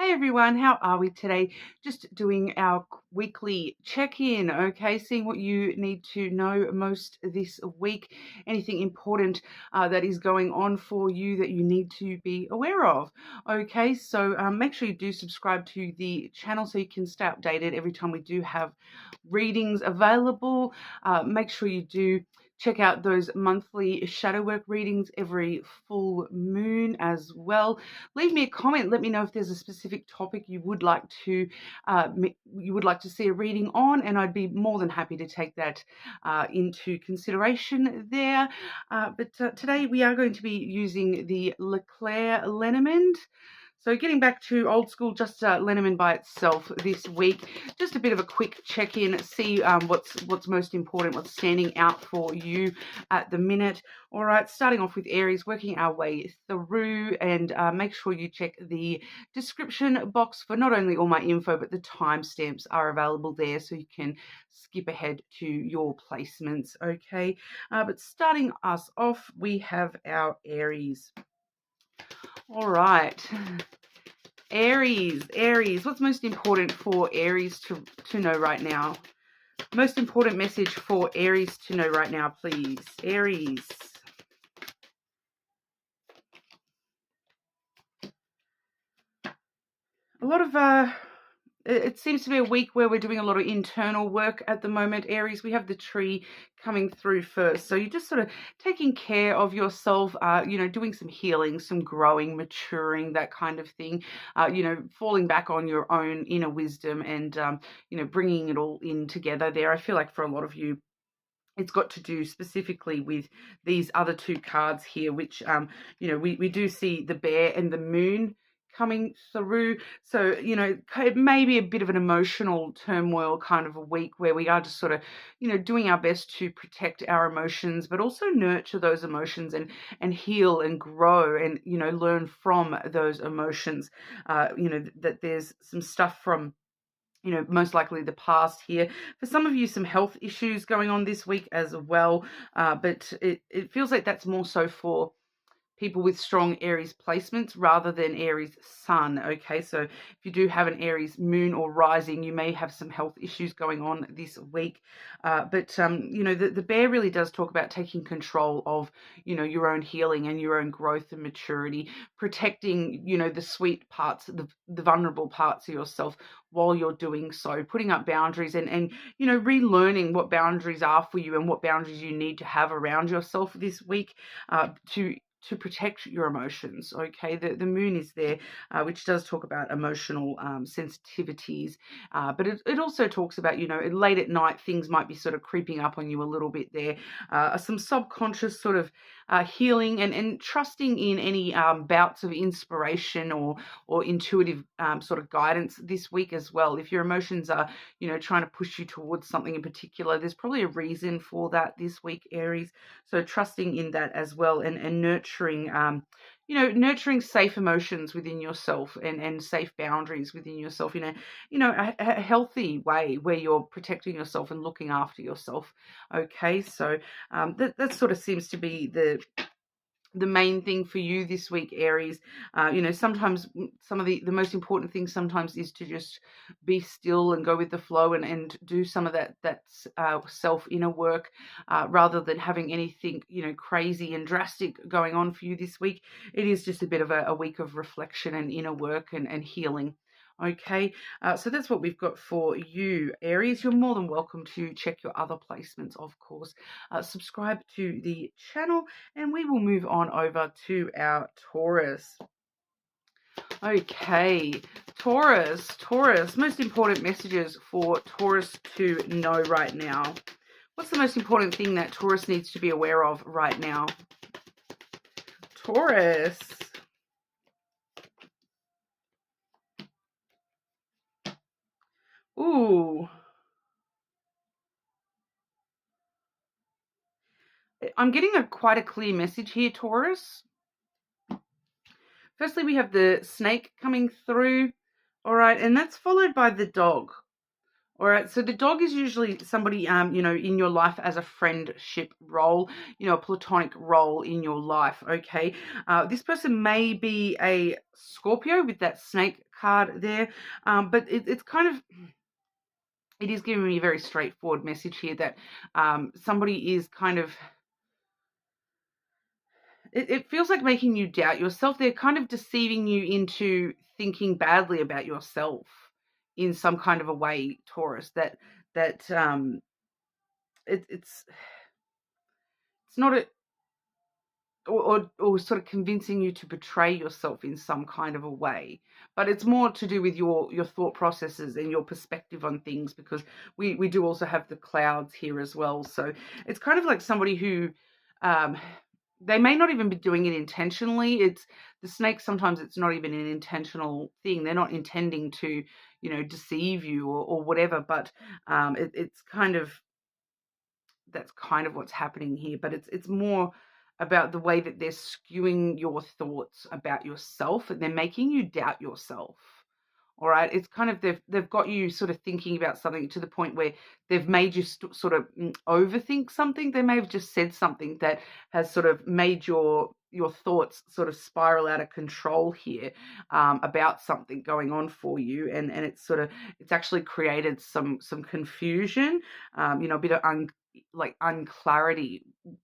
Hi everyone, how are we today? Just doing our weekly check-in, okay? Seeing what you need to know most this week. Anything important that is going on for you that you need to be aware of, okay? So make sure you do subscribe to the channel so you can stay updated every time we do have readings available. Make sure you do check out those monthly shadow work readings every full moon as well. Leave me a comment. Let me know if there's a specific topic you would like to see a reading on, and I'd be more than happy to take that into consideration there. But today we are going to be using the lenormand. So getting back to old school, just lenormand by itself this week. Just a bit of a quick check-in, see what's most important, what's standing out for you at the minute. All right, starting off with Aries, working our way through, and make sure you check the description box for not only all my info, but the timestamps are available there so you can skip ahead to your placements, okay? But starting us off, we have our Aries. All right. Aries. What's most important for Aries to know right now? Most important message for Aries to know right now, please. Aries. A lot of it seems to be a week where we're doing a lot of internal work at the moment, Aries. We have the tree coming through first. So you're just sort of taking care of yourself, doing some healing, some growing, maturing, that kind of thing, falling back on your own inner wisdom and, bringing it all in together there. I feel like for a lot of you, it's got to do specifically with these other two cards here, which, we do see the bear and the moon coming through. So, it may be a bit of an emotional turmoil kind of a week where we are just sort of, doing our best to protect our emotions, but also nurture those emotions and heal and grow and, learn from those emotions. That there's some stuff from most likely the past here. For some of you, some health issues going on this week as well, but it feels like that's more so for people with strong Aries placements rather than Aries sun, okay? So if you do have an Aries moon or rising, you may have some health issues going on this week. But the bear really does talk about taking control of, your own healing and your own growth and maturity, protecting, the sweet parts, the vulnerable parts of yourself while you're doing so, putting up boundaries and relearning what boundaries are for you and what boundaries you need to have around yourself this week to protect your emotions, okay? The moon is there, which does talk about emotional sensitivities, but it also talks about, late at night, things might be sort of creeping up on you a little bit there. Some subconscious sort of healing and trusting in any bouts of inspiration or intuitive sort of guidance this week as well. If your emotions are, trying to push you towards something in particular, there's probably a reason for that this week, Aries. So trusting in that as well and nurturing, nurturing safe emotions within yourself and safe boundaries within yourself in a healthy way where you're protecting yourself and looking after yourself. Okay, so that sort of seems to be the main thing for you this week, Aries. Sometimes some of the most important things sometimes is to just be still and go with the flow and do some of that self inner work rather than having anything, crazy and drastic going on for you this week. It is just a bit of a week of reflection and inner work and healing. Okay, so that's what we've got for you, Aries. You're more than welcome to check your other placements, of course. Subscribe to the channel, and we will move on over to our Taurus. Okay, Taurus. Most important messages for Taurus to know right now. What's the most important thing that Taurus needs to be aware of right now? Taurus. Ooh. I'm getting quite a clear message here, Taurus. Firstly, we have the snake coming through, all right, and that's followed by the dog, All right, so the dog is usually somebody, you know, in your life as a friendship role, you know, a platonic role in your life, okay? This person may be a Scorpio with that snake card there, but it's kind of, it is giving me a very straightforward message here that somebody is kind of, it feels like making you doubt yourself. They're kind of deceiving you into thinking badly about yourself in some kind of a way, Taurus, that it's not a, or sort of convincing you to betray yourself in some kind of a way, but it's more to do with your thought processes and your perspective on things, because we do also have the clouds here as well. So it's kind of like somebody who they may not even be doing it intentionally. It's the snake, sometimes it's not even an intentional thing. They're not intending to, you know, deceive you or whatever, but it's kind of, that's kind of what's happening here. But it's more about the way that they're skewing your thoughts about yourself, and they're making you doubt yourself. All right, it's kind of, they've got you sort of thinking about something to the point where they've made you sort of overthink something. They may have just said something that has sort of made your thoughts sort of spiral out of control here, about something going on for you, and it's sort of, it's actually created some confusion, you know, a bit of unclarity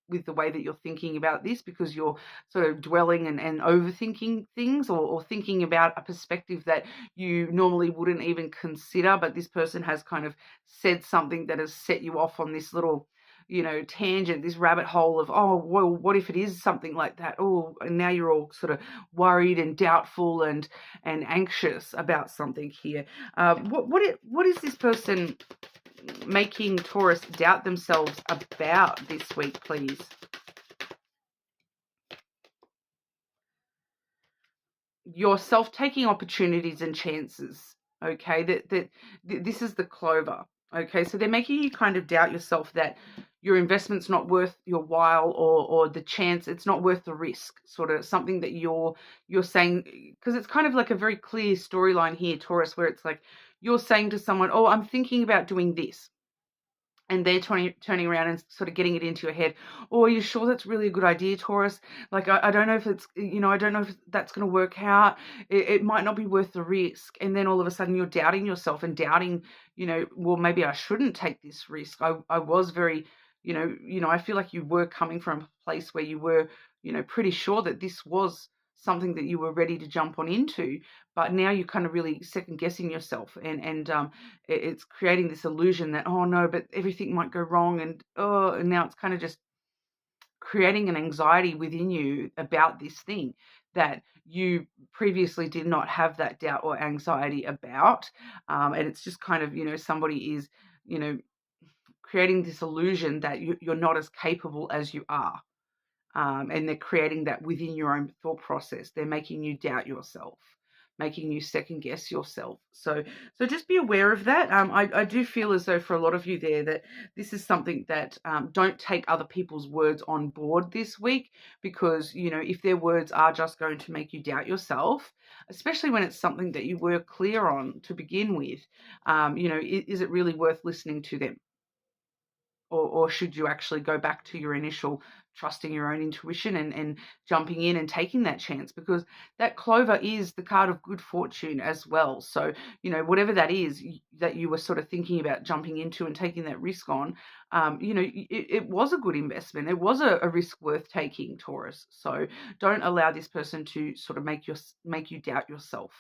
with the way that you're thinking about this, because you're sort of dwelling and overthinking things, or thinking about a perspective that you normally wouldn't even consider, but this person has kind of said something that has set you off on this little, you know, tangent, this rabbit hole of, oh, well, what if it is something like that? Oh, and now you're all sort of worried and doubtful and anxious about something here. What is this person making Taurus doubt themselves about this week, please? Yourself taking opportunities and chances. Okay, this is the clover. Okay, so they're making you kind of doubt yourself, that your investment's not worth your while, or the chance, it's not worth the risk, sort of something that you're saying, because it's kind of like a very clear storyline here, Taurus, where it's like you're saying to someone, oh, I'm thinking about doing this, and they're turning around and sort of getting it into your head. Oh, are you sure that's really a good idea, Taurus? Like, I don't know if it's, you know, I don't know if that's going to work out. It might not be worth the risk. And then all of a sudden you're doubting yourself and doubting, you know, well, maybe I shouldn't take this risk. I was very, you know, I feel like you were coming from a place where you were, you know, pretty sure that this was something that you were ready to jump on into, but now you're kind of really second guessing yourself, and it's creating this illusion that, oh no, but everything might go wrong, and now it's kind of just creating an anxiety within you about this thing that you previously did not have that doubt or anxiety about, and it's just kind of, you know, somebody is, you know, creating this illusion that you're not as capable as you are. And they're creating that within your own thought process. They're making you doubt yourself, making you second guess yourself. So just be aware of that. I do feel as though for a lot of you there that this is something that, don't take other people's words on board this week, because, you know, if their words are just going to make you doubt yourself, especially when it's something that you were clear on to begin with, you know, is it really worth listening to them? Or should you actually go back to your initial trusting your own intuition and jumping in and taking that chance? Because that clover is the card of good fortune as well. So, you know, whatever that is that you were sort of thinking about jumping into and taking that risk on, you know, it was a good investment. It was a risk worth taking, Taurus. So don't allow this person to sort of make you doubt yourself.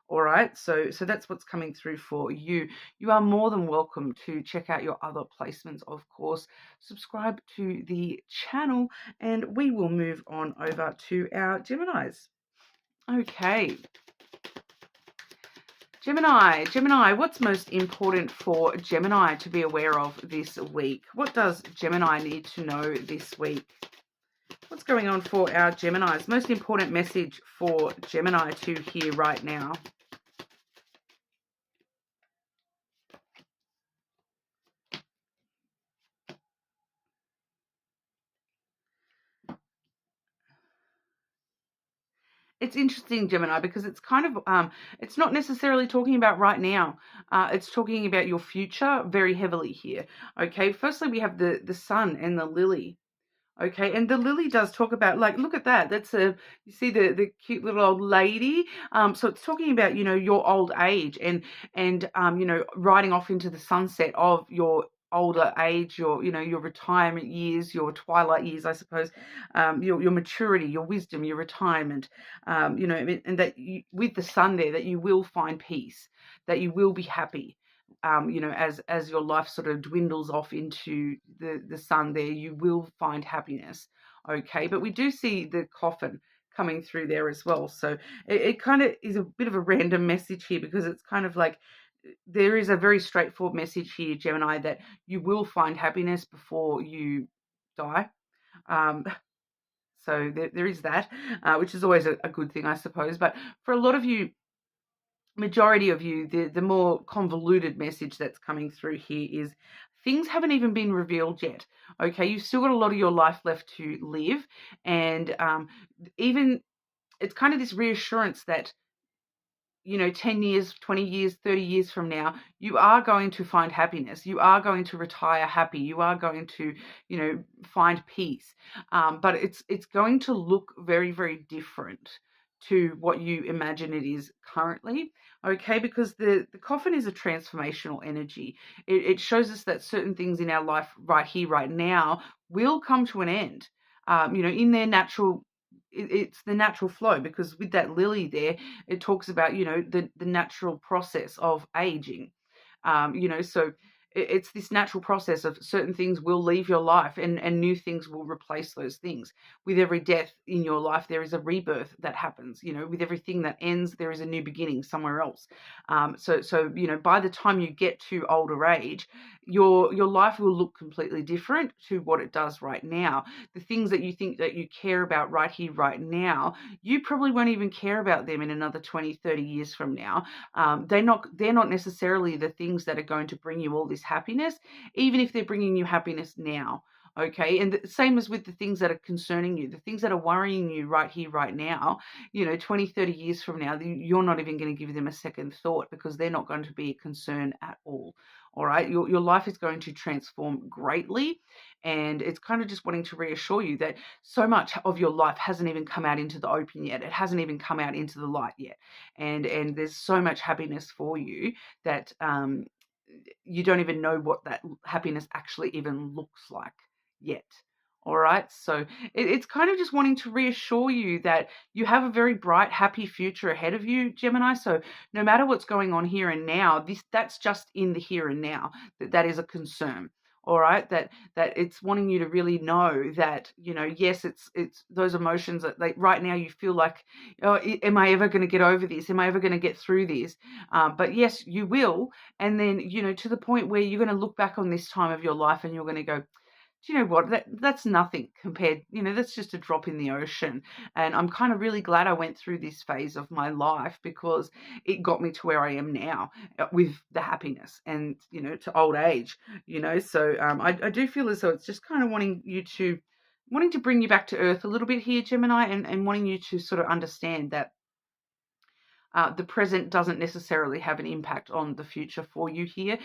All right, so that's what's coming through for you. You are more than welcome to check out your other placements, of course. Subscribe to the channel, and we will move on over to our Geminis. Okay. Gemini, what's most important for Gemini to be aware of this week? What does Gemini need to know this week? What's going on for our Geminis? Most important message for Gemini to hear right now. It's interesting, Gemini, because it's kind of it's not necessarily talking about right now. It's talking about your future very heavily here. Okay, firstly we have the sun and the lily. Okay, and the lily does talk about, like, look at that. That's you see the cute little old lady. So it's talking about, your old age, and riding off into the sunset of your older age, your retirement years, your twilight years, I suppose, your maturity, your wisdom, your retirement, and that with the sun there, that you will find peace, that you will be happy. As your life sort of dwindles off into the sun there, you will find happiness. Okay, but we do see the coffin coming through there as well. So it kind of is a bit of a random message here, because it's kind of like there is a very straightforward message here, Gemini, that you will find happiness before you die. Um, so there is that, which is always a good thing, I suppose. But for a lot of you, majority of you, the more convoluted message that's coming through here is things haven't even been revealed yet. Okay, you've still got a lot of your life left to live, and even it's kind of this reassurance that 10 years, 20 years, 30 years from now, you are going to find happiness. You are going to retire happy. You are going to, find peace. But it's going to look very, very different to what you imagine it is currently. Okay, because the coffin is a transformational energy. It shows us that certain things in our life right here, right now, will come to an end. In their natural, it's the natural flow, because with that lily there, it talks about, the natural process of aging. So it's this natural process of certain things will leave your life, and new things will replace those things. With every death in your life, there is a rebirth that happens. With everything that ends, there is a new beginning somewhere else. So by the time you get to older age, your life will look completely different to what it does right now. The things that you think that you care about right here, right now, you probably won't even care about them in another 20, 30 years from now. They're not necessarily the things that are going to bring you all this happiness, even if they're bringing you happiness now. Okay, and the same as with the things that are concerning you, the things that are worrying you right here, right now, 20, 30 years from now, you're not even going to give them a second thought, because they're not going to be a concern at all. All right, your life is going to transform greatly, and it's kind of just wanting to reassure you that so much of your life hasn't even come out into the open yet. It hasn't even come out into the light yet, and there's so much happiness for you that you don't even know what that happiness actually even looks like yet. All right, so it's kind of just wanting to reassure you that you have a very bright, happy future ahead of you, Gemini. So no matter what's going on here and now, that's just in the here and now. That is a concern. All right, that it's wanting you to really know that, yes, it's those emotions that, like, right now you feel like, oh, am I ever going to get over this? Am I ever going to get through this? But yes, you will. And then, to the point where you're going to look back on this time of your life and you're going to go, do you know what? That's nothing compared, that's just a drop in the ocean. And I'm kind of really glad I went through this phase of my life, because it got me to where I am now, with the happiness and, to old age, So I do feel as though it's just kind of wanting to bring you back to earth a little bit here, Gemini, and wanting you to sort of understand that the present doesn't necessarily have an impact on the future for you here.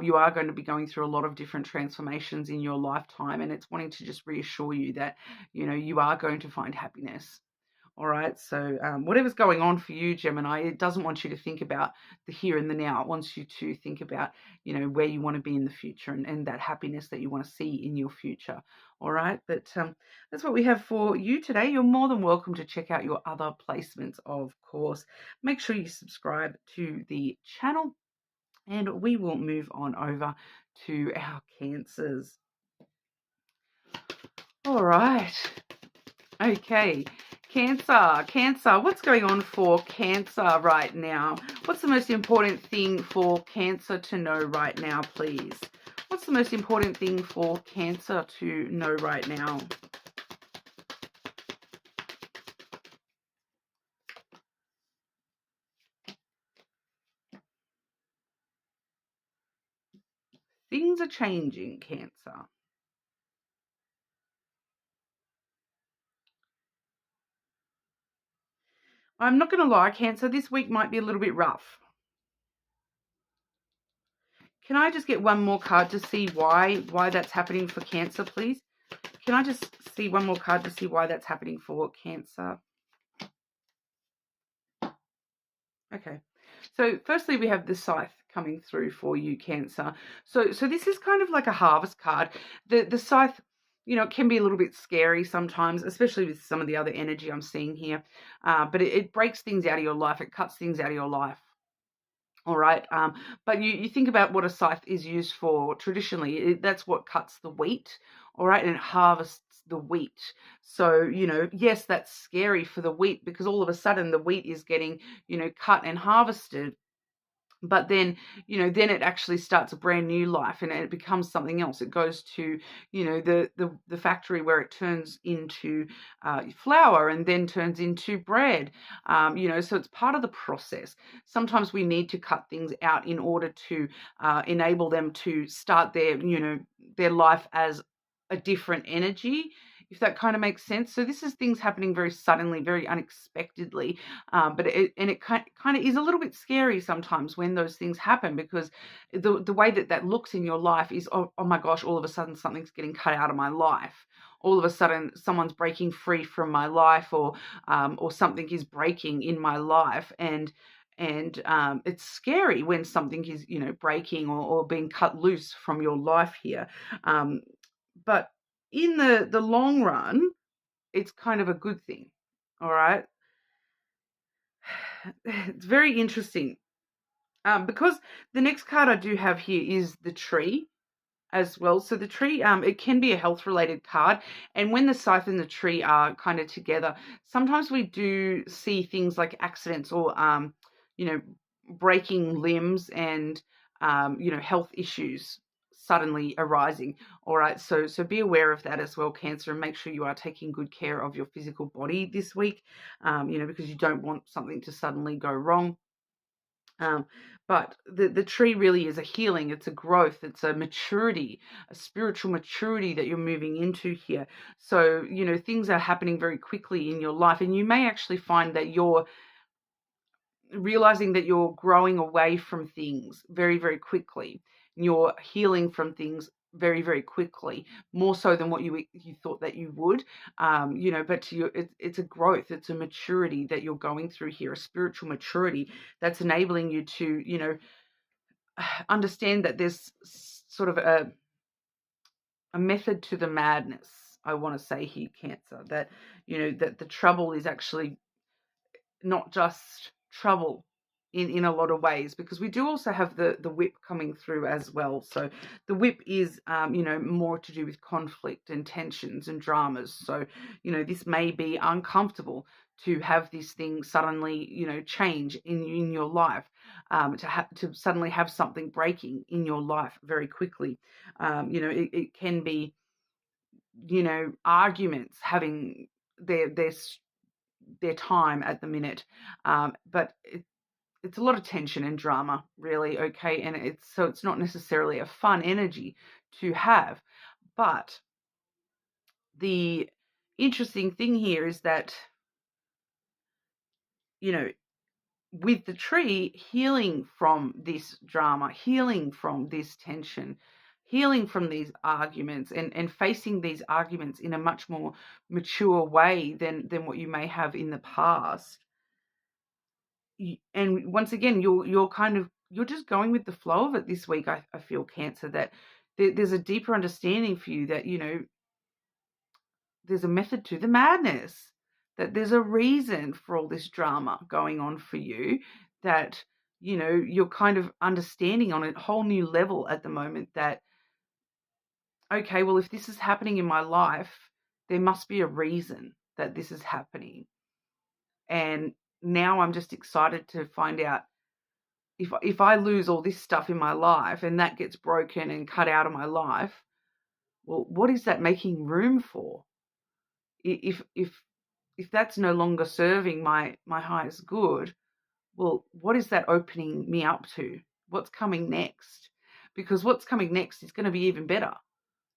You are going to be going through a lot of different transformations in your lifetime, and it's wanting to just reassure you that, you are going to find happiness. All right, so whatever's going on for you, Gemini, it doesn't want you to think about the here and the now. It wants you to think about, where you want to be in the future, and that happiness that you want to see in your future. All right, but that's what we have for you today. You're more than welcome to check out your other placements, of course. Make sure you subscribe to the channel, and we will move on over to our Cancers. All right. Okay, Cancer, what's going on for Cancer right now? What's the most important thing for Cancer to know right now, please? What's the most important thing for Cancer to know right now? Things are changing, Cancer. I'm not going to lie, Cancer, this week might be a little bit rough. Can I just get one more card to see why that's happening for Cancer, please? Can I just see one more card to see why that's happening for Cancer? Okay. So firstly, we have the scythe coming through for you, Cancer. So this is kind of like a harvest card. The scythe, you know, it can be a little bit scary sometimes, especially with some of the other energy I'm seeing here. But it breaks things out of your life. It cuts things out of your life. All right. But you think about what a scythe is used for traditionally. That's what cuts the wheat. All right. And it harvests the wheat. So, you know, yes, that's scary for the wheat because all of a sudden the wheat is getting, you know, cut and harvested. But then, you know, then it actually starts a brand new life and it becomes something else. It goes to, you know, the factory where it turns into flour and then turns into bread. You know, so it's part of the process. Sometimes we need to cut things out in order to enable them to start their, you know, their life as a different energy, if that kind of makes sense. So this is things happening very suddenly, very unexpectedly, but it kind of is a little bit scary sometimes when those things happen, because the way that looks in your life is, oh my gosh, all of a sudden something's getting cut out of my life. All of a sudden someone's breaking free from my life, or something is breaking in my life, and it's scary when something is, you know, breaking or being cut loose from your life here. But in the long run, it's kind of a good thing. All right. It's very interesting. Because the next card I do have here is the tree as well. So the tree, it can be a health related card. And when the scythe and the tree are kind of together, sometimes we do see things like accidents or, you know, breaking limbs and, you know, health issues suddenly arising. All right. So be aware of that as well, Cancer, and make sure you are taking good care of your physical body this week, you know, because you don't want something to suddenly go wrong. But the tree really is a healing, it's a growth, it's a maturity, a spiritual maturity that you're moving into here. So, you know, things are happening very quickly in your life, and you may actually find that you're realizing that you're growing away from things very, very quickly. You're healing from things very, very quickly, more so than what you thought that you would. You know, but to you, it's a growth, it's a maturity that you're going through here, a spiritual maturity that's enabling you to, you know, understand that there's sort of a method to the madness. I want to say here, Cancer, that, you know, that the trouble is actually not just trouble in a lot of ways, because we do also have the whip coming through as well. So the whip is, you know, more to do with conflict and tensions and dramas. So, you know, this may be uncomfortable to have this thing suddenly, you know, change in your life, to suddenly have something breaking in your life very quickly. You know, it can be, you know, arguments having their time at the minute, but it's a lot of tension and drama, really. Okay, and it's not necessarily a fun energy to have. But the interesting thing here is that, you know, with the tree, healing from this drama, healing from this tension, healing from these arguments, and facing these arguments in a much more mature way than what you may have in the past. And once again, you're kind of, you're just going with the flow of it this week. I feel, Cancer, that there's a deeper understanding for you that, you know, there's a method to the madness, that there's a reason for all this drama going on for you, that, you know, you're kind of understanding on a whole new level at the moment that, okay, well, if this is happening in my life, there must be a reason that this is happening. And now I'm just excited to find out, if I lose all this stuff in my life and that gets broken and cut out of my life, well, what is that making room for? If that's no longer serving my highest good, well, what is that opening me up to? What's coming next? Because what's coming next is going to be even better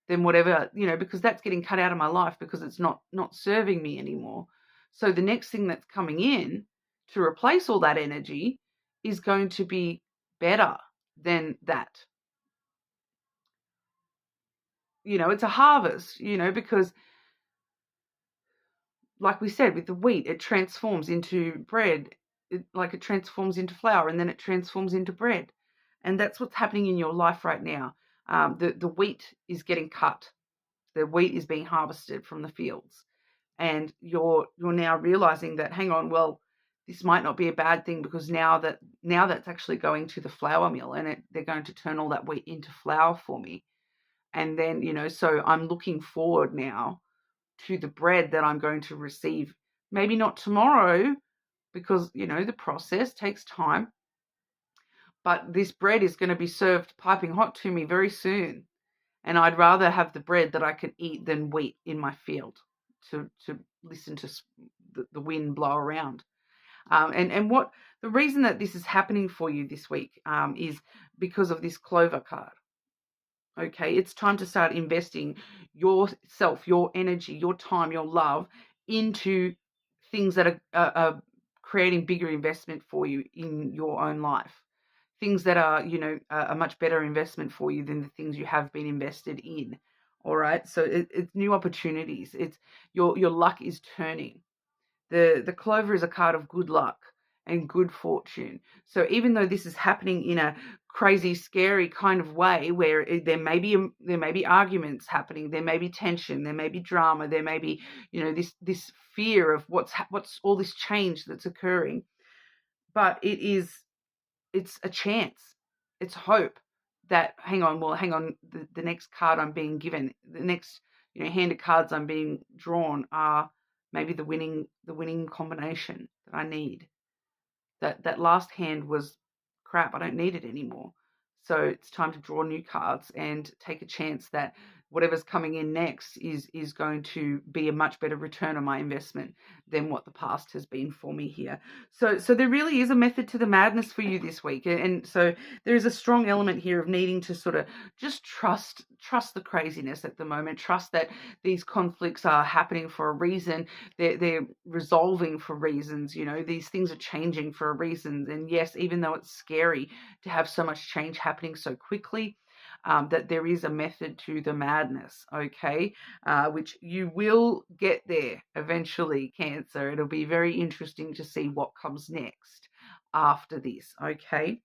than whatever, you know, because that's getting cut out of my life because it's not serving me anymore. So the next thing that's coming in to replace all that energy is going to be better than that. It's a harvest, because like we said, with the wheat, it transforms into bread, it transforms into flour, and then it transforms into bread. And that's what's happening in your life right now. The wheat is getting cut. The wheat is being harvested from the fields. And you're now realizing that, hang on, well, this might not be a bad thing, because now that's actually going to the flour mill, and they're going to turn all that wheat into flour for me. And then, so I'm looking forward now to the bread that I'm going to receive. Maybe not tomorrow, because, the process takes time. But this bread is going to be served piping hot to me very soon. And I'd rather have the bread that I can eat than wheat in my field to listen to the wind blow around. And what the reason that this is happening for you this week is because of this Clover card. Okay, it's time to start investing yourself, your energy, your time, your love into things that are creating bigger investment for you in your own life. Things that are, a much better investment for you than the things you have been invested in. All right, so it's new opportunities. It's your luck is turning. The Clover is a card of good luck and good fortune. So even though this is happening in a crazy, scary kind of way, where there may be arguments happening, there may be tension, there may be drama, there may be this fear of what's all this change that's occurring, but it's a chance, it's hope that hang on, the next card I'm being given, the next hand of cards I'm being drawn are maybe the winning combination that I need. That last hand was crap. I don't need it anymore. So it's time to draw new cards and take a chance that whatever's coming in next is going to be a much better return on my investment than what the past has been for me here. So there really is a method to the madness for you this week. And so there is a strong element here of needing to sort of just trust the craziness at the moment. Trust that these conflicts are happening for a reason. They're resolving for reasons. These things are changing for a reason. And yes, even though it's scary to have so much change happening so quickly, that there is a method to the madness, okay, which you will get there eventually, Cancer. It'll be very interesting to see what comes next after this, okay?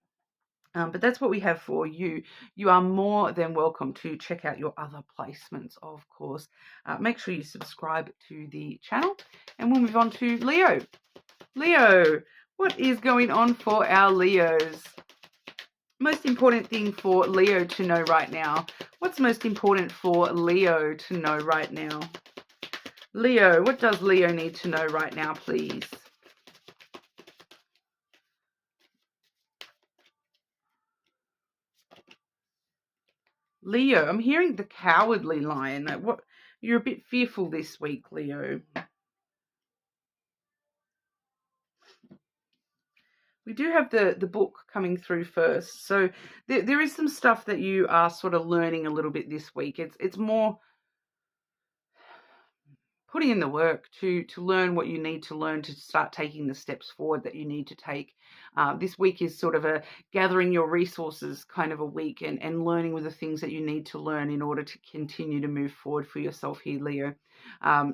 But that's what we have for you. You are more than welcome to check out your other placements, of course. Make sure you subscribe to the channel, and we'll move on to Leo. Leo, what is going on for our Leos? Most important thing for Leo to know right now. What's most important for Leo to know right now? Leo, what does Leo need to know right now, please? Leo, I'm hearing the Cowardly Lion. What? You're a bit fearful this week, Leo. We do have the book coming through first. So there is some stuff that you are sort of learning a little bit this week. It's more putting in the work to learn what you need to learn to start taking the steps forward that you need to take. This week is sort of a gathering your resources kind of a week and learning with the things that you need to learn in order to continue to move forward for yourself here, Leo.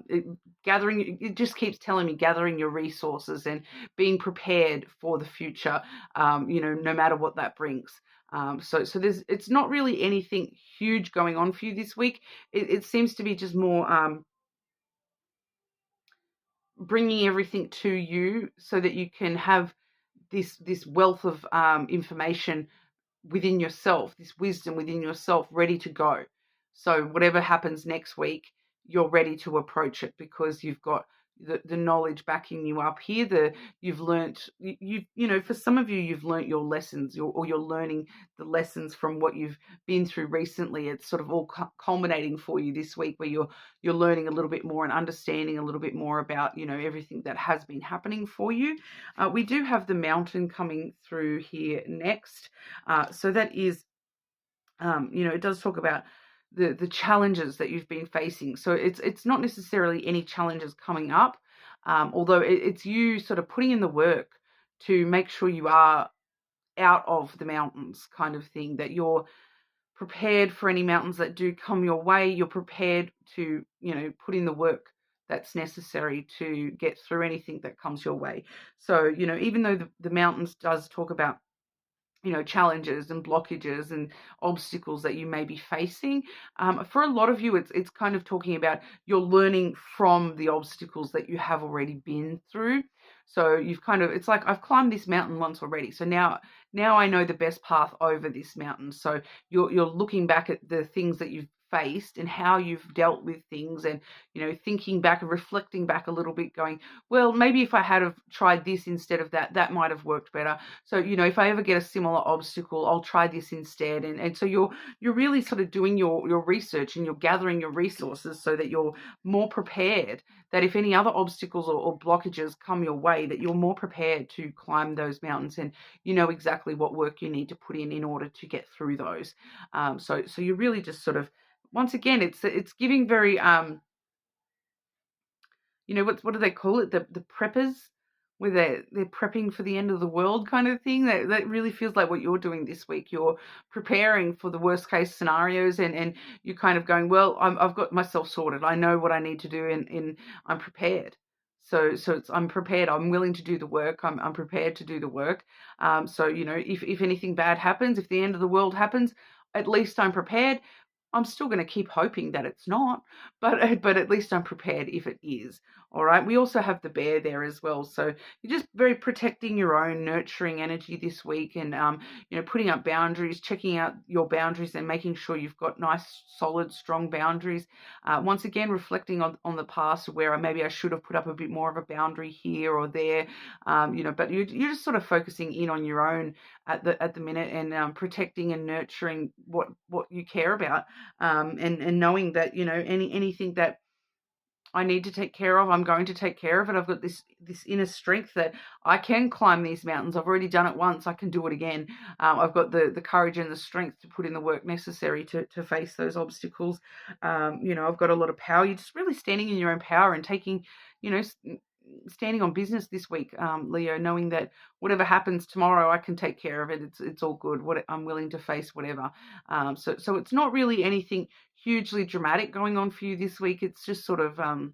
It just keeps telling me gathering your resources and being prepared for the future, no matter what that brings. So it's not really anything huge going on for you this week. It seems to be just more bringing everything to you so that you can have this wealth of information within yourself, this wisdom within yourself ready to go. So whatever happens next week, you're ready to approach it because you've got the knowledge backing you up here. You've learnt, for some of you've learnt your lessons, or you're learning the lessons from what you've been through recently. It's sort of all culminating for you this week, where you're learning a little bit more and understanding a little bit more about, everything that has been happening for you. We do have the Mountain coming through here next. So that is, it does talk about the challenges that you've been facing. So it's not necessarily any challenges coming up, although it's you sort of putting in the work to make sure you are out of the mountains kind of thing, that you're prepared for any mountains that do come your way. You're prepared to, put in the work that's necessary to get through anything that comes your way. So, even though the mountains does talk about, challenges and blockages and obstacles that you may be facing. For a lot of you, it's kind of talking about you're learning from the obstacles that you have already been through. So you've it's like, I've climbed this mountain once already. So now I know the best path over this mountain. So you're looking back at the things that you've faced and how you've dealt with things, and thinking back and reflecting back a little bit, going, well, maybe if I had have tried this instead of that might have worked better. So if I ever get a similar obstacle, I'll try this instead. And so you're really sort of doing your research, and you're gathering your resources so that you're more prepared, that if any other obstacles or blockages come your way, that you're more prepared to climb those mountains, and you know exactly what work you need to put in order to get through those. So you're really just sort of, once again, it's giving very, what do they call it? The preppers, where they're prepping for the end of the world kind of thing. That really feels like what you're doing this week. You're preparing for the worst case scenarios, and you're kind of going, well, I've got myself sorted. I know what I need to do, and I'm prepared. So I'm prepared. I'm willing to do the work. I'm prepared to do the work. So if anything bad happens, if the end of the world happens, at least I'm prepared. I'm still going to keep hoping that it's not, but at least I'm prepared if it is. All right. We also have the bear there as well. So you're just very protecting your own nurturing energy this week, and putting up boundaries, checking out your boundaries, and making sure you've got nice, solid, strong boundaries. Once again, reflecting on the past, where maybe I should have put up a bit more of a boundary here or there. But you're just sort of focusing in on your own at the minute, and protecting and nurturing what you care about. And knowing that anything that I need to take care of, I'm going to take care of it. I've got this inner strength that I can climb these mountains. I've already done it once. I can do it again. I've got the courage and the strength to put in the work necessary to face those obstacles. I've got a lot of power. You're just really standing in your own power and taking, standing on business this week, Leo, knowing that whatever happens tomorrow, I can take care of it. It's all good. I'm willing to face whatever. So it's not really anything hugely dramatic going on for you this week. It's just sort of, a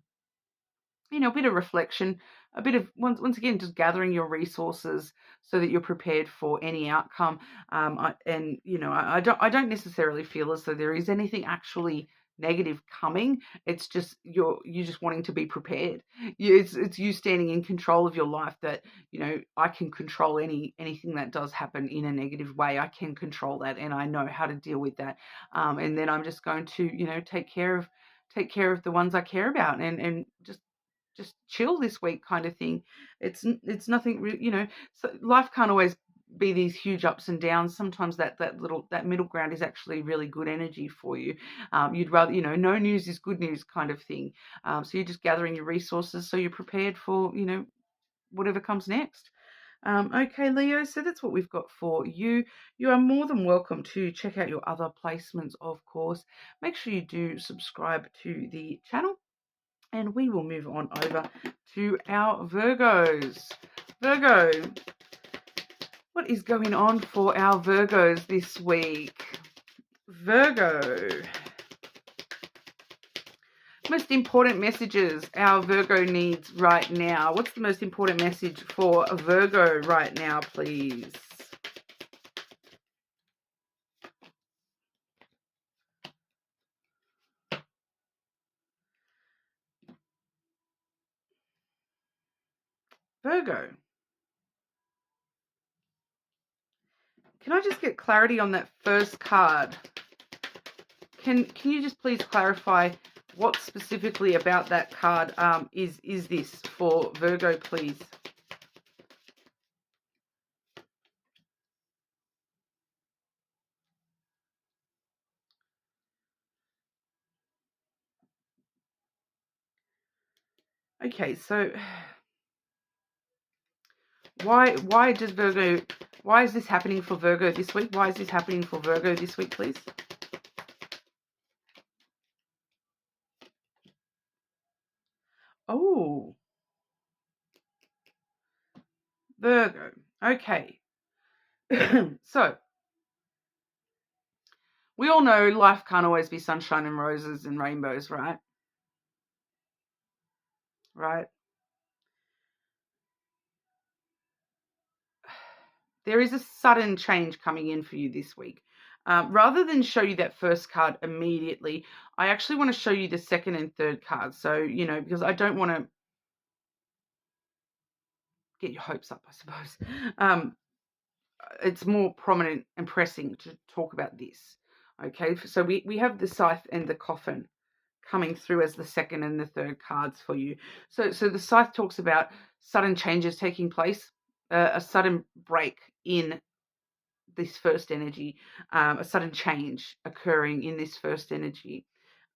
bit of reflection, a bit of, once again, just gathering your resources so that you're prepared for any outcome. I don't necessarily feel as though there is anything actually negative coming. It's just you just wanting to be prepared. It's you standing in control of your life, that I can control anything that does happen in a negative way. I can control that, and I know how to deal with that. And then I'm just going to take care of the ones I care about, and just chill this week kind of thing. It's nothing, so life can't always be these huge ups and downs. Sometimes that middle ground is actually really good energy for you. You'd rather, no news is good news kind of thing. So you're just gathering your resources so you're prepared for, whatever comes next. Okay, Leo, so that's what we've got for you. You are more than welcome to check out your other placements, of course. Make sure you do subscribe to the channel. And we will move on over to our Virgos. Virgo, what is going on for our Virgos this week? Virgo, most important messages our Virgo needs right now. What's the most important message for Virgo right now, please? Virgo, can I just get clarity on that first card? Can you just please clarify what specifically about that card is this for Virgo, please? Okay, so why is this happening for Virgo this week? Why is this happening for Virgo this week, please? Oh, Virgo. Okay. So, we all know life can't always be sunshine and roses and rainbows, right? Right? There is a sudden change coming in for you this week. Rather than show you that first card immediately, I actually want to show you the second and third cards. So, because I don't want to get your hopes up, I suppose. It's more prominent and pressing to talk about this. Okay, so we have the scythe and the coffin coming through as the second and the third cards for you. So the scythe talks about sudden changes taking place, a sudden break in this first energy, a sudden change occurring in this first energy.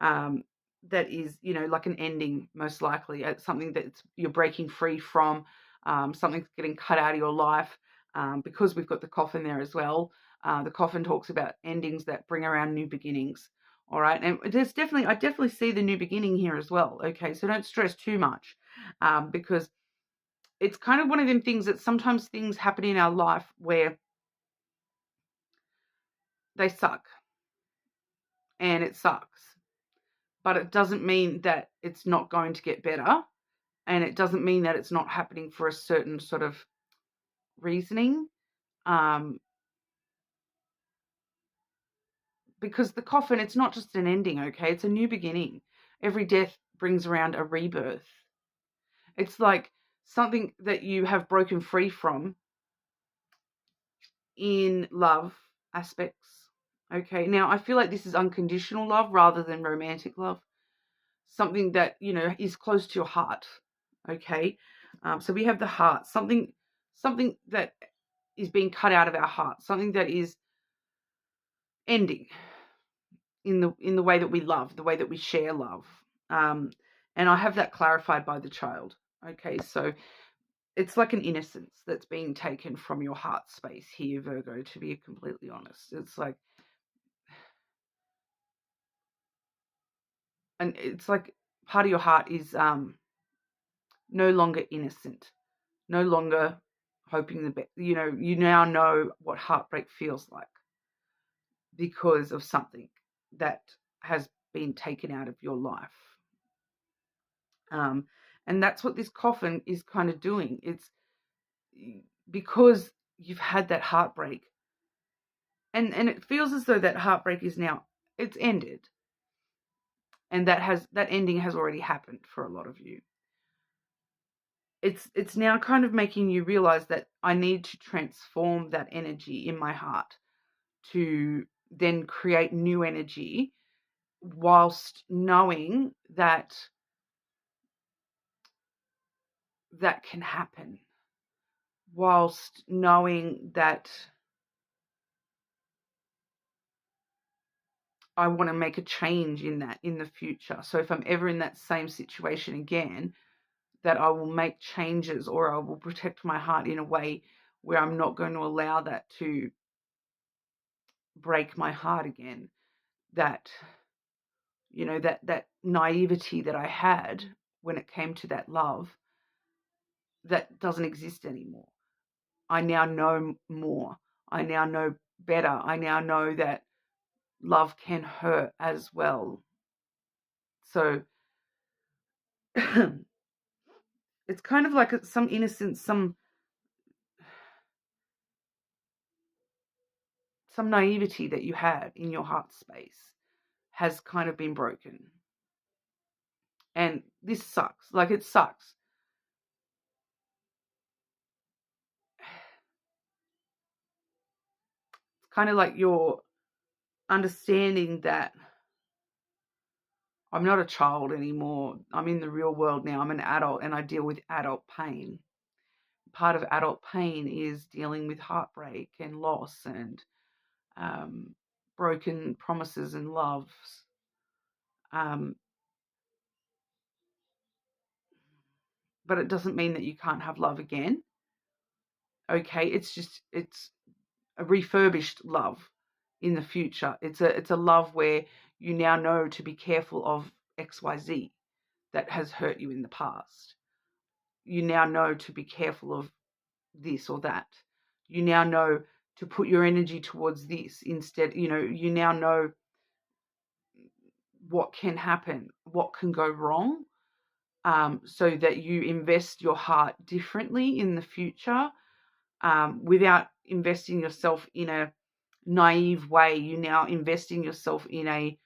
That is, like an ending, most likely, something that you're breaking free from, something's getting cut out of your life, because we've got the coffin there as well. The coffin talks about endings that bring around new beginnings. All right, and I definitely see the new beginning here as well. Okay, so don't stress too much, because it's kind of one of them things that sometimes things happen in our life where they suck, and it sucks. But it doesn't mean that it's not going to get better, and it doesn't mean that it's not happening for a certain sort of reasoning. Because the coffin, it's not just an ending, okay? It's a new beginning. Every death brings around a rebirth. It's like something that you have broken free from in love aspects. Okay, now I feel like this is unconditional love rather than romantic love. Something that, is close to your heart. Okay, so we have the heart, something that is being cut out of our heart, something that is ending in the way that we love, the way that we share love. And I have that clarified by the child. Okay, so it's like an innocence that's being taken from your heart space here, Virgo, to be completely honest. It's like, and it's like part of your heart is no longer innocent, no longer hoping the best. You now know what heartbreak feels like because of something that has been taken out of your life. And that's what this coffin is kind of doing. It's because you've had that heartbreak, and it feels as though that heartbreak is now, it's ended, and that ending has already happened for a lot of you. It's now kind of making you realize that I need to transform that energy in my heart to then create new energy, whilst knowing that that can happen, whilst knowing that I want to make a change in that in the future. So if I'm ever in that same situation again, that I will make changes, or I will protect my heart in a way where I'm not going to allow that to break my heart again. That, that naivety that I had when it came to that love, that doesn't exist anymore. I now know more. I now know better. I now know that love can hurt as well. So it's kind of like some innocence, some naivety that you had in your heart space has kind of been broken. And this sucks. Like, it sucks. It's kind of like you're understanding that I'm not a child anymore. I'm in the real world now. I'm an adult, and I deal with adult pain. Part of adult pain is dealing with heartbreak and loss and broken promises and loves. But it doesn't mean that you can't have love again. Okay, it's a refurbished love in the future. It's a love where you now know to be careful of XYZ that has hurt you in the past. You now know to be careful of this or that. you now know to put your energy towards this instead. You now know what can happen, what can go wrong, so that you invest your heart differently in the future, without investing yourself in a naive way. You now investing yourself in a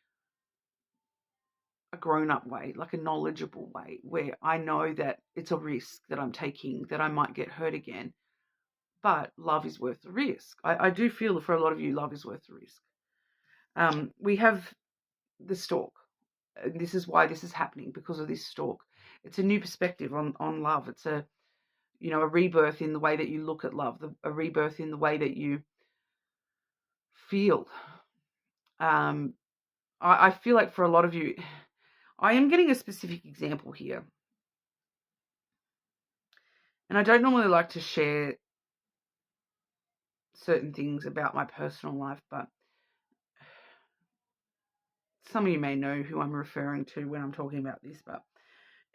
grown-up way, like a knowledgeable way, where I know that it's a risk that I'm taking, that I might get hurt again, but love is worth the risk. I do feel that for a lot of you, love is worth the risk. We have the stork. This is why this is happening, because of this stork. It's a new perspective on love. It's a rebirth in the way that you look at love, a rebirth in the way that you feel. I feel like for a lot of you, I am getting a specific example here. And I don't normally like to share certain things about my personal life, but some of you may know who I'm referring to when I'm talking about this, but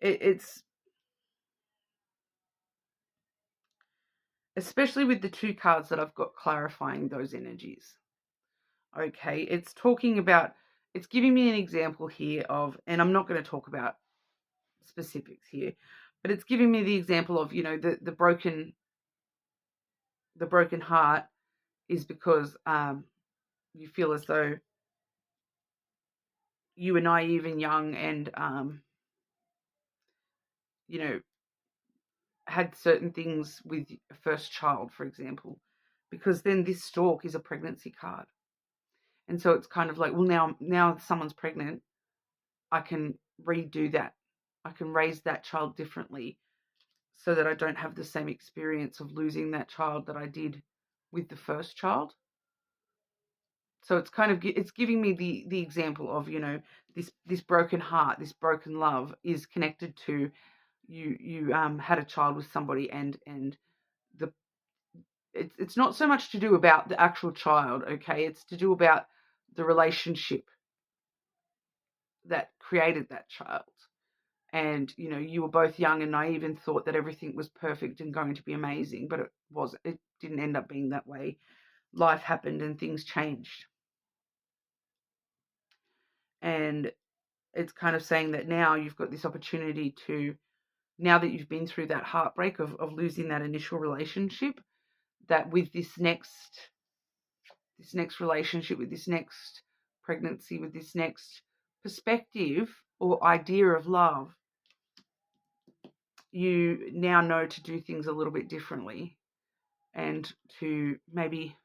it's especially with the two cards that I've got clarifying those energies. Okay, it's giving me an example here of, and I'm not going to talk about specifics here, but it's giving me the example of, the broken heart is because you feel as though you were naive and young and had certain things with a first child, for example, because then this stork is a pregnancy card. And so it's kind of like, well, now someone's pregnant, I can redo that. I can raise that child differently so that I don't have the same experience of losing that child that I did with the first child. So it's giving me the example of, this broken heart, this broken love is connected to you had a child with somebody, and it's not so much to do about the actual child, okay? It's to do about the relationship that created that child. And, you were both young and naive and thought that everything was perfect and going to be amazing, but it didn't end up being that way. Life happened and things changed. And it's kind of saying that now you've got this opportunity to, now that you've been through that heartbreak of losing that initial relationship, that with this next relationship, with this next pregnancy, with this next perspective or idea of love, you now know to do things a little bit differently and to maybe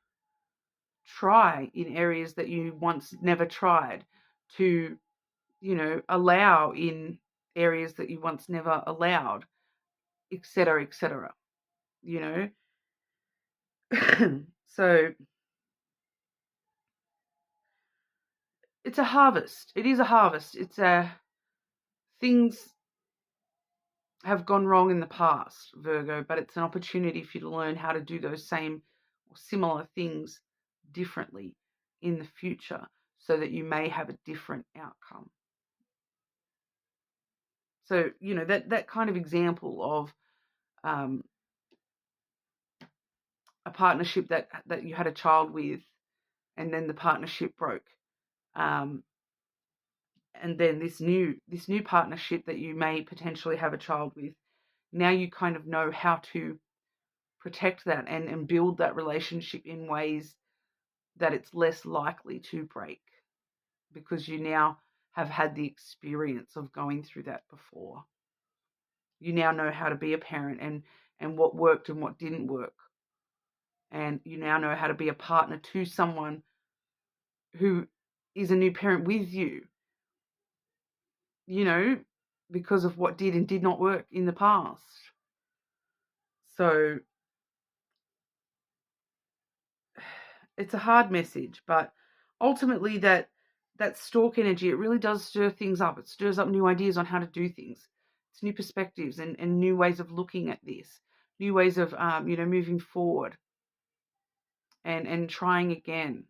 try in areas that you once never tried, to, allow in areas that you once never allowed, etc., etc., So it's a harvest. It is a harvest. It's things have gone wrong in the past, Virgo, but it's an opportunity for you to learn how to do those same or similar things differently in the future so that you may have a different outcome. So, that kind of example of a partnership that you had a child with, and then the partnership broke. And then this new partnership that you may potentially have a child with, now you kind of know how to protect that and build that relationship in ways that it's less likely to break, because you now have had the experience of going through that before. You now know how to be a parent and what worked and what didn't work. And you now know how to be a partner to someone who is a new parent with you, because of what did and did not work in the past. So it's a hard message, but ultimately that stork energy, it really does stir things up. It stirs up new ideas on how to do things. It's new perspectives and new ways of looking at this, new ways of, moving forward and trying again.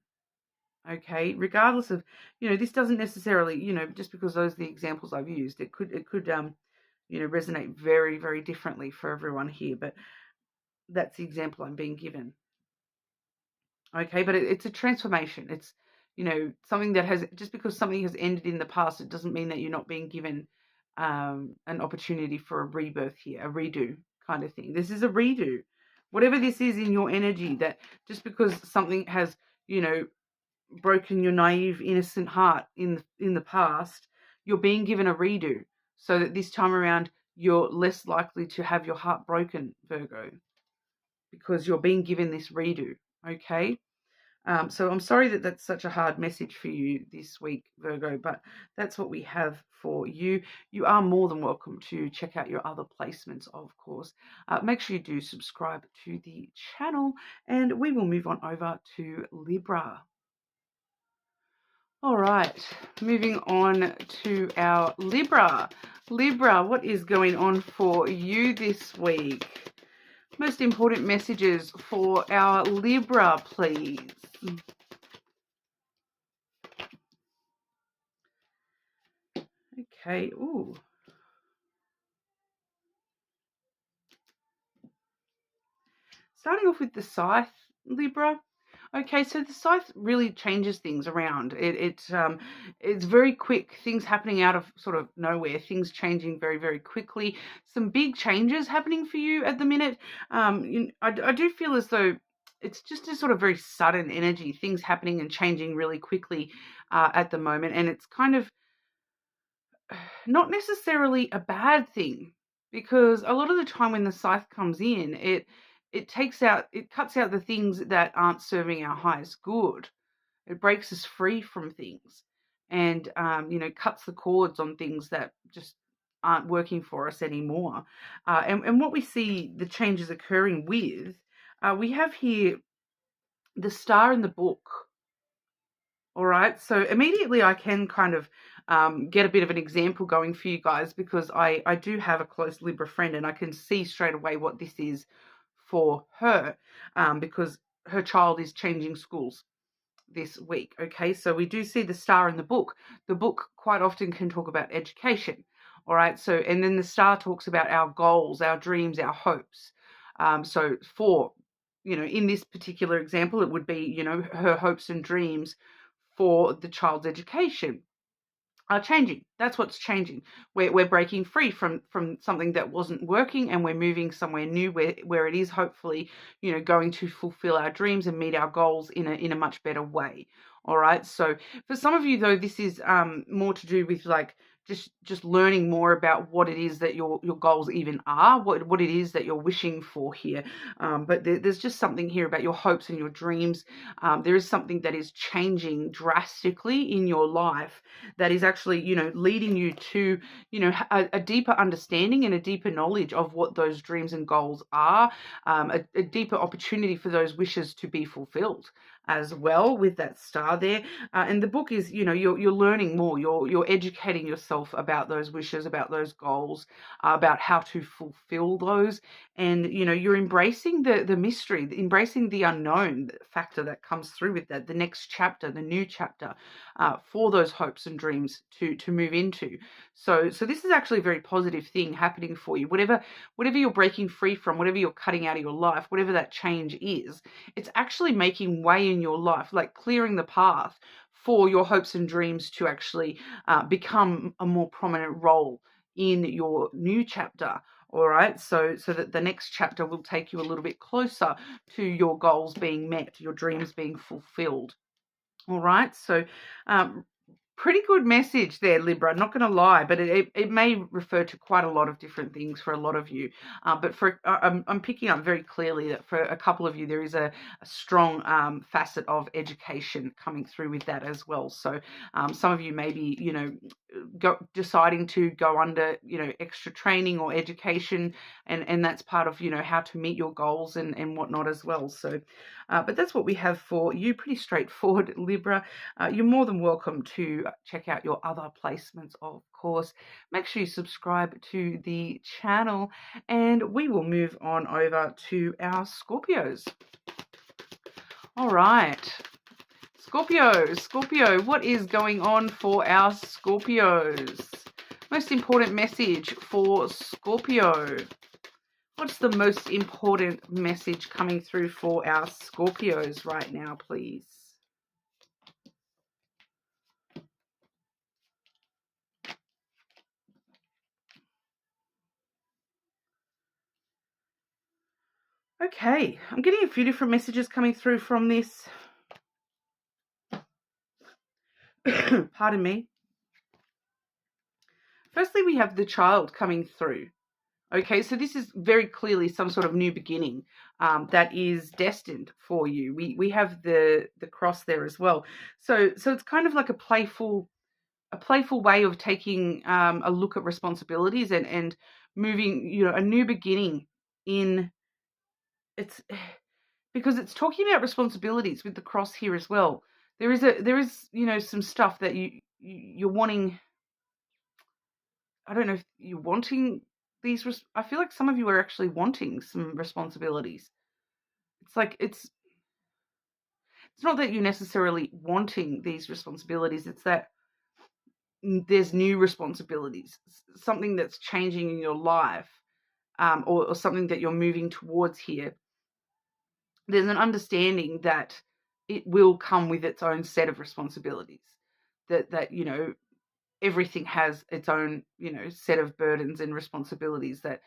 Okay, regardless of, this doesn't necessarily, just because those are the examples I've used, it could resonate very, very differently for everyone here, but that's the example I'm being given. Okay, but it's a transformation. It's, you know, something that has, just because something has ended in the past, it doesn't mean that you're not being given an opportunity for a rebirth here, a redo kind of thing. This is a redo. Whatever this is in your energy, that just because something has, you know, broken your naive, innocent heart in the past, you're being given a redo, so that this time around you're less likely to have your heart broken, Virgo, because you're being given this redo. Okay. So I'm sorry that that's such a hard message for you this week, Virgo, but that's what we have for you. You are more than welcome to check out your other placements, of course. Make sure you do subscribe to the channel, and we will move on over to Libra. All right, moving on to our Libra. Libra, what is going on for you this week? Most important messages for our Libra, please. Okay, ooh. Starting off with the scythe, Libra. Okay, so the scythe really changes things around. It's very quick. Things happening out of sort of nowhere. Things changing very, very quickly. Some big changes happening for you at the minute. I do feel as though it's just a sort of very sudden energy. Things happening and changing really quickly at the moment, and it's kind of not necessarily a bad thing, because a lot of the time when the scythe comes in, it cuts out the things that aren't serving our highest good. It breaks us free from things, and cuts the cords on things that just aren't working for us anymore. And what we see the changes occurring with, we have here the star in the book. All right, so immediately I can kind of get a bit of an example going for you guys, because I do have a close Libra friend, and I can see straight away what this is for her, because her child is changing schools this week. Okay, so we do see the star in the book. The book quite often can talk about education. All right, so, and then the star talks about our goals, our dreams, our hopes. So for, in this particular example, it would be, her hopes and dreams for the child's education are changing. That's what's changing. We're breaking free from something that wasn't working, and we're moving somewhere new where it is hopefully, going to fulfill our dreams and meet our goals in a much better way. All right. So for some of you though, this is more to do with like just learning more about what it is that your goals even are, what it is that you're wishing for here. But there's just something here about your hopes and your dreams. There is something that is changing drastically in your life that is actually, leading you to, a deeper understanding and a deeper knowledge of what those dreams and goals are, a deeper opportunity for those wishes to be fulfilled as well, with that star there. And the book is, you're learning more, you're educating yourself about those wishes, about those goals, about how to fulfill those. And, you're embracing the mystery, embracing the unknown factor that comes through with that, the next chapter, the new chapter, for those hopes and dreams to move into. So this is actually a very positive thing happening for you. Whatever you're breaking free from, whatever you're cutting out of your life, whatever that change is, it's actually making way in your life, like clearing the path for your hopes and dreams to actually become a more prominent role in your new chapter. All right, so that the next chapter will take you a little bit closer to your goals being met, your dreams being fulfilled. All right, so pretty good message there, Libra, not going to lie, but it may refer to quite a lot of different things for a lot of you. But I'm picking up very clearly that for a couple of you, there is a strong facet of education coming through with that as well. So some of you may be, deciding to go under, extra training or education, and that's part of, how to meet your goals and whatnot as well. So, but that's what we have for you. Pretty straightforward, Libra. You're more than welcome to check out your other placements, of course. Make sure you subscribe to the channel, and we will move on over to our Scorpios. All right. Scorpio, what is going on for our Scorpios? Most important message for Scorpio. What's the most important message coming through for our Scorpios right now, please? Okay, I'm getting a few different messages coming through from this. Pardon me. Firstly, we have the child coming through. Okay, so this is very clearly some sort of new beginning that is destined for you. We have the cross there as well. So it's kind of like a playful way of taking a look at responsibilities and moving, you know, a new beginning in it's because it's talking about responsibilities with the cross here as well. There is you know, some stuff that you're wanting. I don't know if you're wanting these. I feel like some of you are actually wanting some responsibilities. It's like it's not that you're necessarily wanting these responsibilities. It's that there's new responsibilities, something that's changing in your life, or something that you're moving towards here. There's an understanding that it will come with its own set of responsibilities. That you know, everything has its own, you know, set of burdens and responsibilities that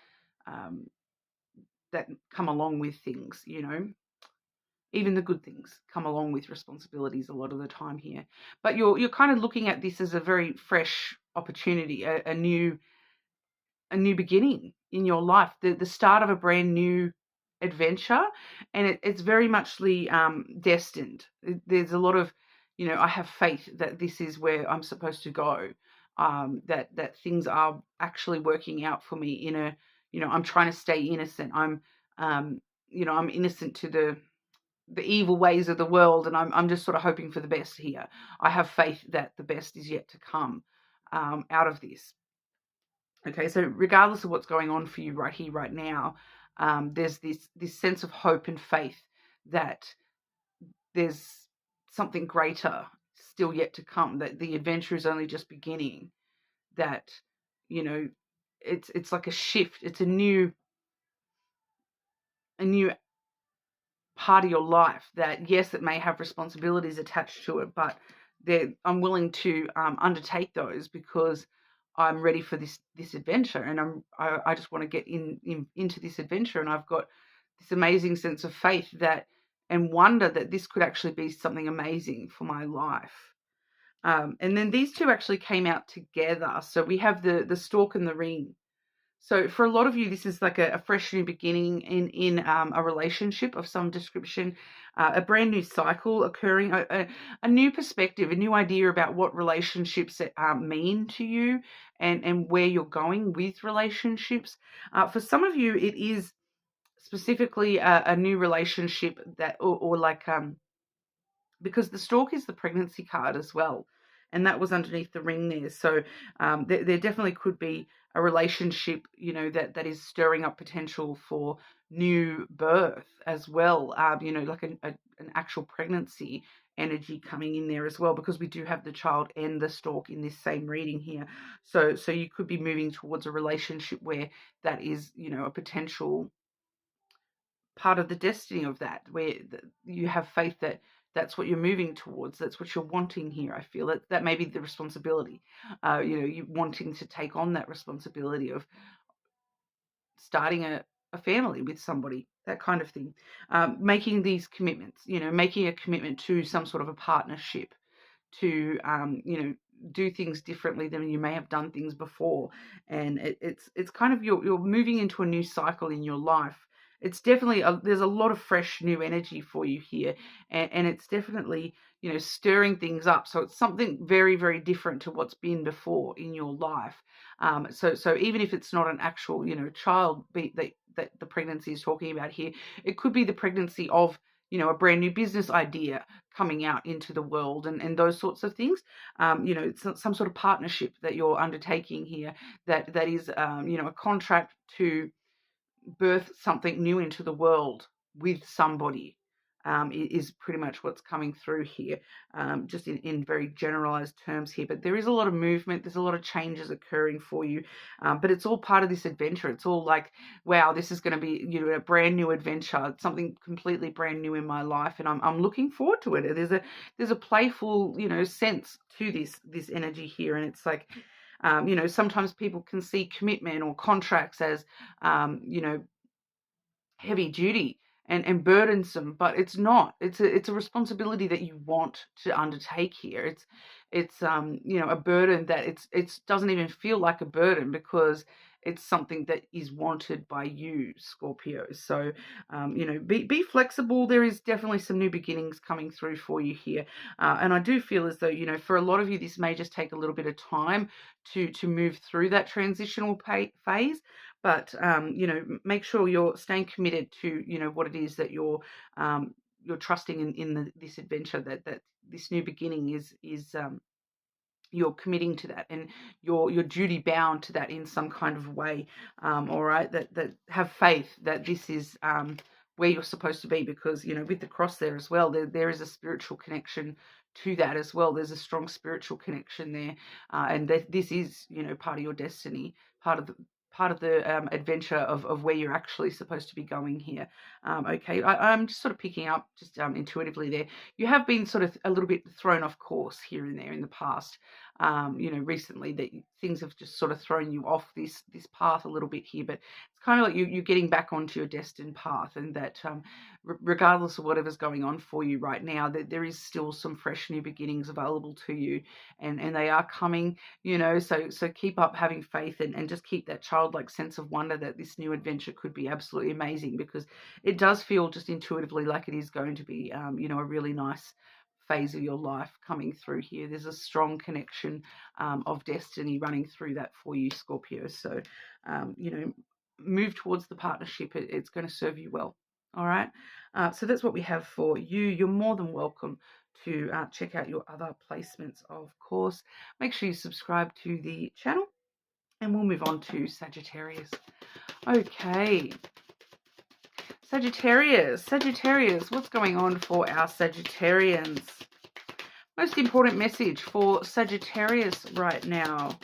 that come along with things, you know. Even the good things come along with responsibilities a lot of the time here. But you're kind of looking at this as a very fresh opportunity, a new beginning in your life, the start of a brand new adventure, and it's very muchly destined. There's a lot of, you know, I have faith that this is where I'm supposed to go, that things are actually working out for me in a, you know, I'm trying to stay innocent. I'm, you know, I'm innocent to the evil ways of the world, and I'm just sort of hoping for the best here. I have faith that the best is yet to come out of this. Okay, so regardless of what's going on for you right here, right now, there's this sense of hope and faith that there's something greater still yet to come, that the adventure is only just beginning, that, you know, it's like a shift. It's a new part of your life that, yes, it may have responsibilities attached to it, but I'm willing to undertake those because I'm ready for this adventure, and I just want to get into this adventure, and I've got this amazing sense of faith that and wonder that this could actually be something amazing for my life. And then these two actually came out together. So we have the stork and the ring. So for a lot of you, this is like a fresh new beginning in a relationship of some description, a brand new cycle occurring, a new perspective, a new idea about what relationships mean to you, and where you're going with relationships. For some of you, it is specifically a new relationship that, or like because the stork is the pregnancy card as well, and that was underneath the ring there. So there definitely could be a relationship, you know, that is stirring up potential for new birth as well, you know, like an actual pregnancy energy coming in there as well, because we do have the child and the stork in this same reading here. So you could be moving towards a relationship where that is, you know, a potential part of the destiny of that, where you have faith that that's what you're moving towards, that's what you're wanting here. I feel that may be the responsibility, you know, you wanting to take on that responsibility of starting a family with somebody, that kind of thing, making these commitments, you know, making a commitment to some sort of a partnership, to you know, do things differently than you may have done things before. And it's kind of, you're moving into a new cycle in your life. It's definitely there's a lot of fresh new energy for you here, and it's definitely, you know, stirring things up. So it's something very, very different to what's been before in your life. So even if it's not an actual, you know, child that the pregnancy is talking about here, it could be the pregnancy of, you know, a brand new business idea coming out into the world, and those sorts of things. You know, it's some sort of partnership that you're undertaking here, that is, you know, a contract to birth something new into the world with somebody. is pretty much what's coming through here, just in very generalized terms here. But there is a lot of movement, there's a lot of changes occurring for you, but it's all part of this adventure. It's all like, wow, this is going to be, you know, a brand new adventure, something completely brand new in my life, and I'm looking forward to it. There's a playful, you know, sense to this energy here, and it's like, you know, sometimes people can see commitment or contracts as, you know, heavy duty and burdensome, but it's not. It's a responsibility that you want to undertake here. It's you know, a burden that it's doesn't even feel like a burden because it's something that is wanted by you, Scorpio. So you know, be flexible. There is definitely some new beginnings coming through for you here, and I do feel as though, you know, for a lot of you, this may just take a little bit of time to move through that transitional phase. But you know, make sure you're staying committed to, you know, what it is that you're trusting in this adventure, that this new beginning is you're committing to that, and you're duty bound to that in some kind of way. All right, that have faith that this is where you're supposed to be, because, you know, with the cross there as well, there is a spiritual connection to that as well. There's a strong spiritual connection there, and that this is, you know, part of your destiny, part of the adventure of where you're actually supposed to be going here. Okay, I'm just sort of picking up just intuitively there. You have been sort of a little bit thrown off course here and there in the past, you know, recently, that things have just sort of thrown you off this path a little bit here. But it's kind of like you're getting back onto your destined path, and that regardless of whatever's going on for you right now, that there is still some fresh new beginnings available to you, and they are coming, you know. So keep up having faith, and just keep that childlike sense of wonder that this new adventure could be absolutely amazing, because it does feel just intuitively like it is going to be, you know, a really nice phase of your life coming through here. There's a strong connection of destiny running through that for you, Scorpio. So, you know, move towards the partnership. It's going to serve you well. All right. So that's what we have for you. You're more than welcome to check out your other placements, of course. Make sure you subscribe to the channel, and we'll move on to Sagittarius. Okay. Sagittarius, what's going on for our Sagittarians? Most important message for Sagittarius right now.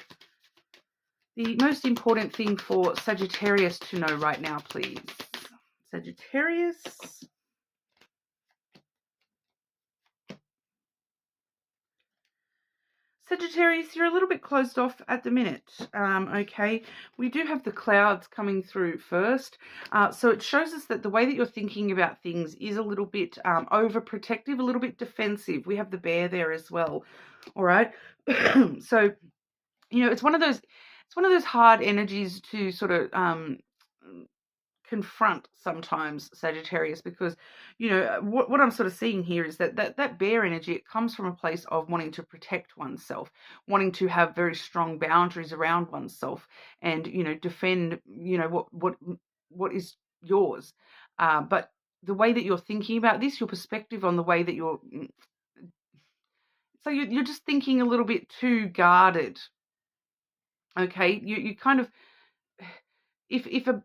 The most important thing for Sagittarius to know right now, please. Sagittarius. Sagittarius, you're a little bit closed off at the minute. Okay, we do have the clouds coming through first. So it shows us that the way that you're thinking about things is a little bit overprotective, a little bit defensive. We have the bear there as well. All right. So, you know, it's one of those hard energies to sort of confront sometimes, Sagittarius, because, you know, what I'm sort of seeing here is that bear energy, it comes from a place of wanting to protect oneself, wanting to have very strong boundaries around oneself, and, you know, defend, you know, what is yours. But the way that you're thinking about this, your perspective on the way that you're just thinking a little bit too guarded. Okay, you kind of, if a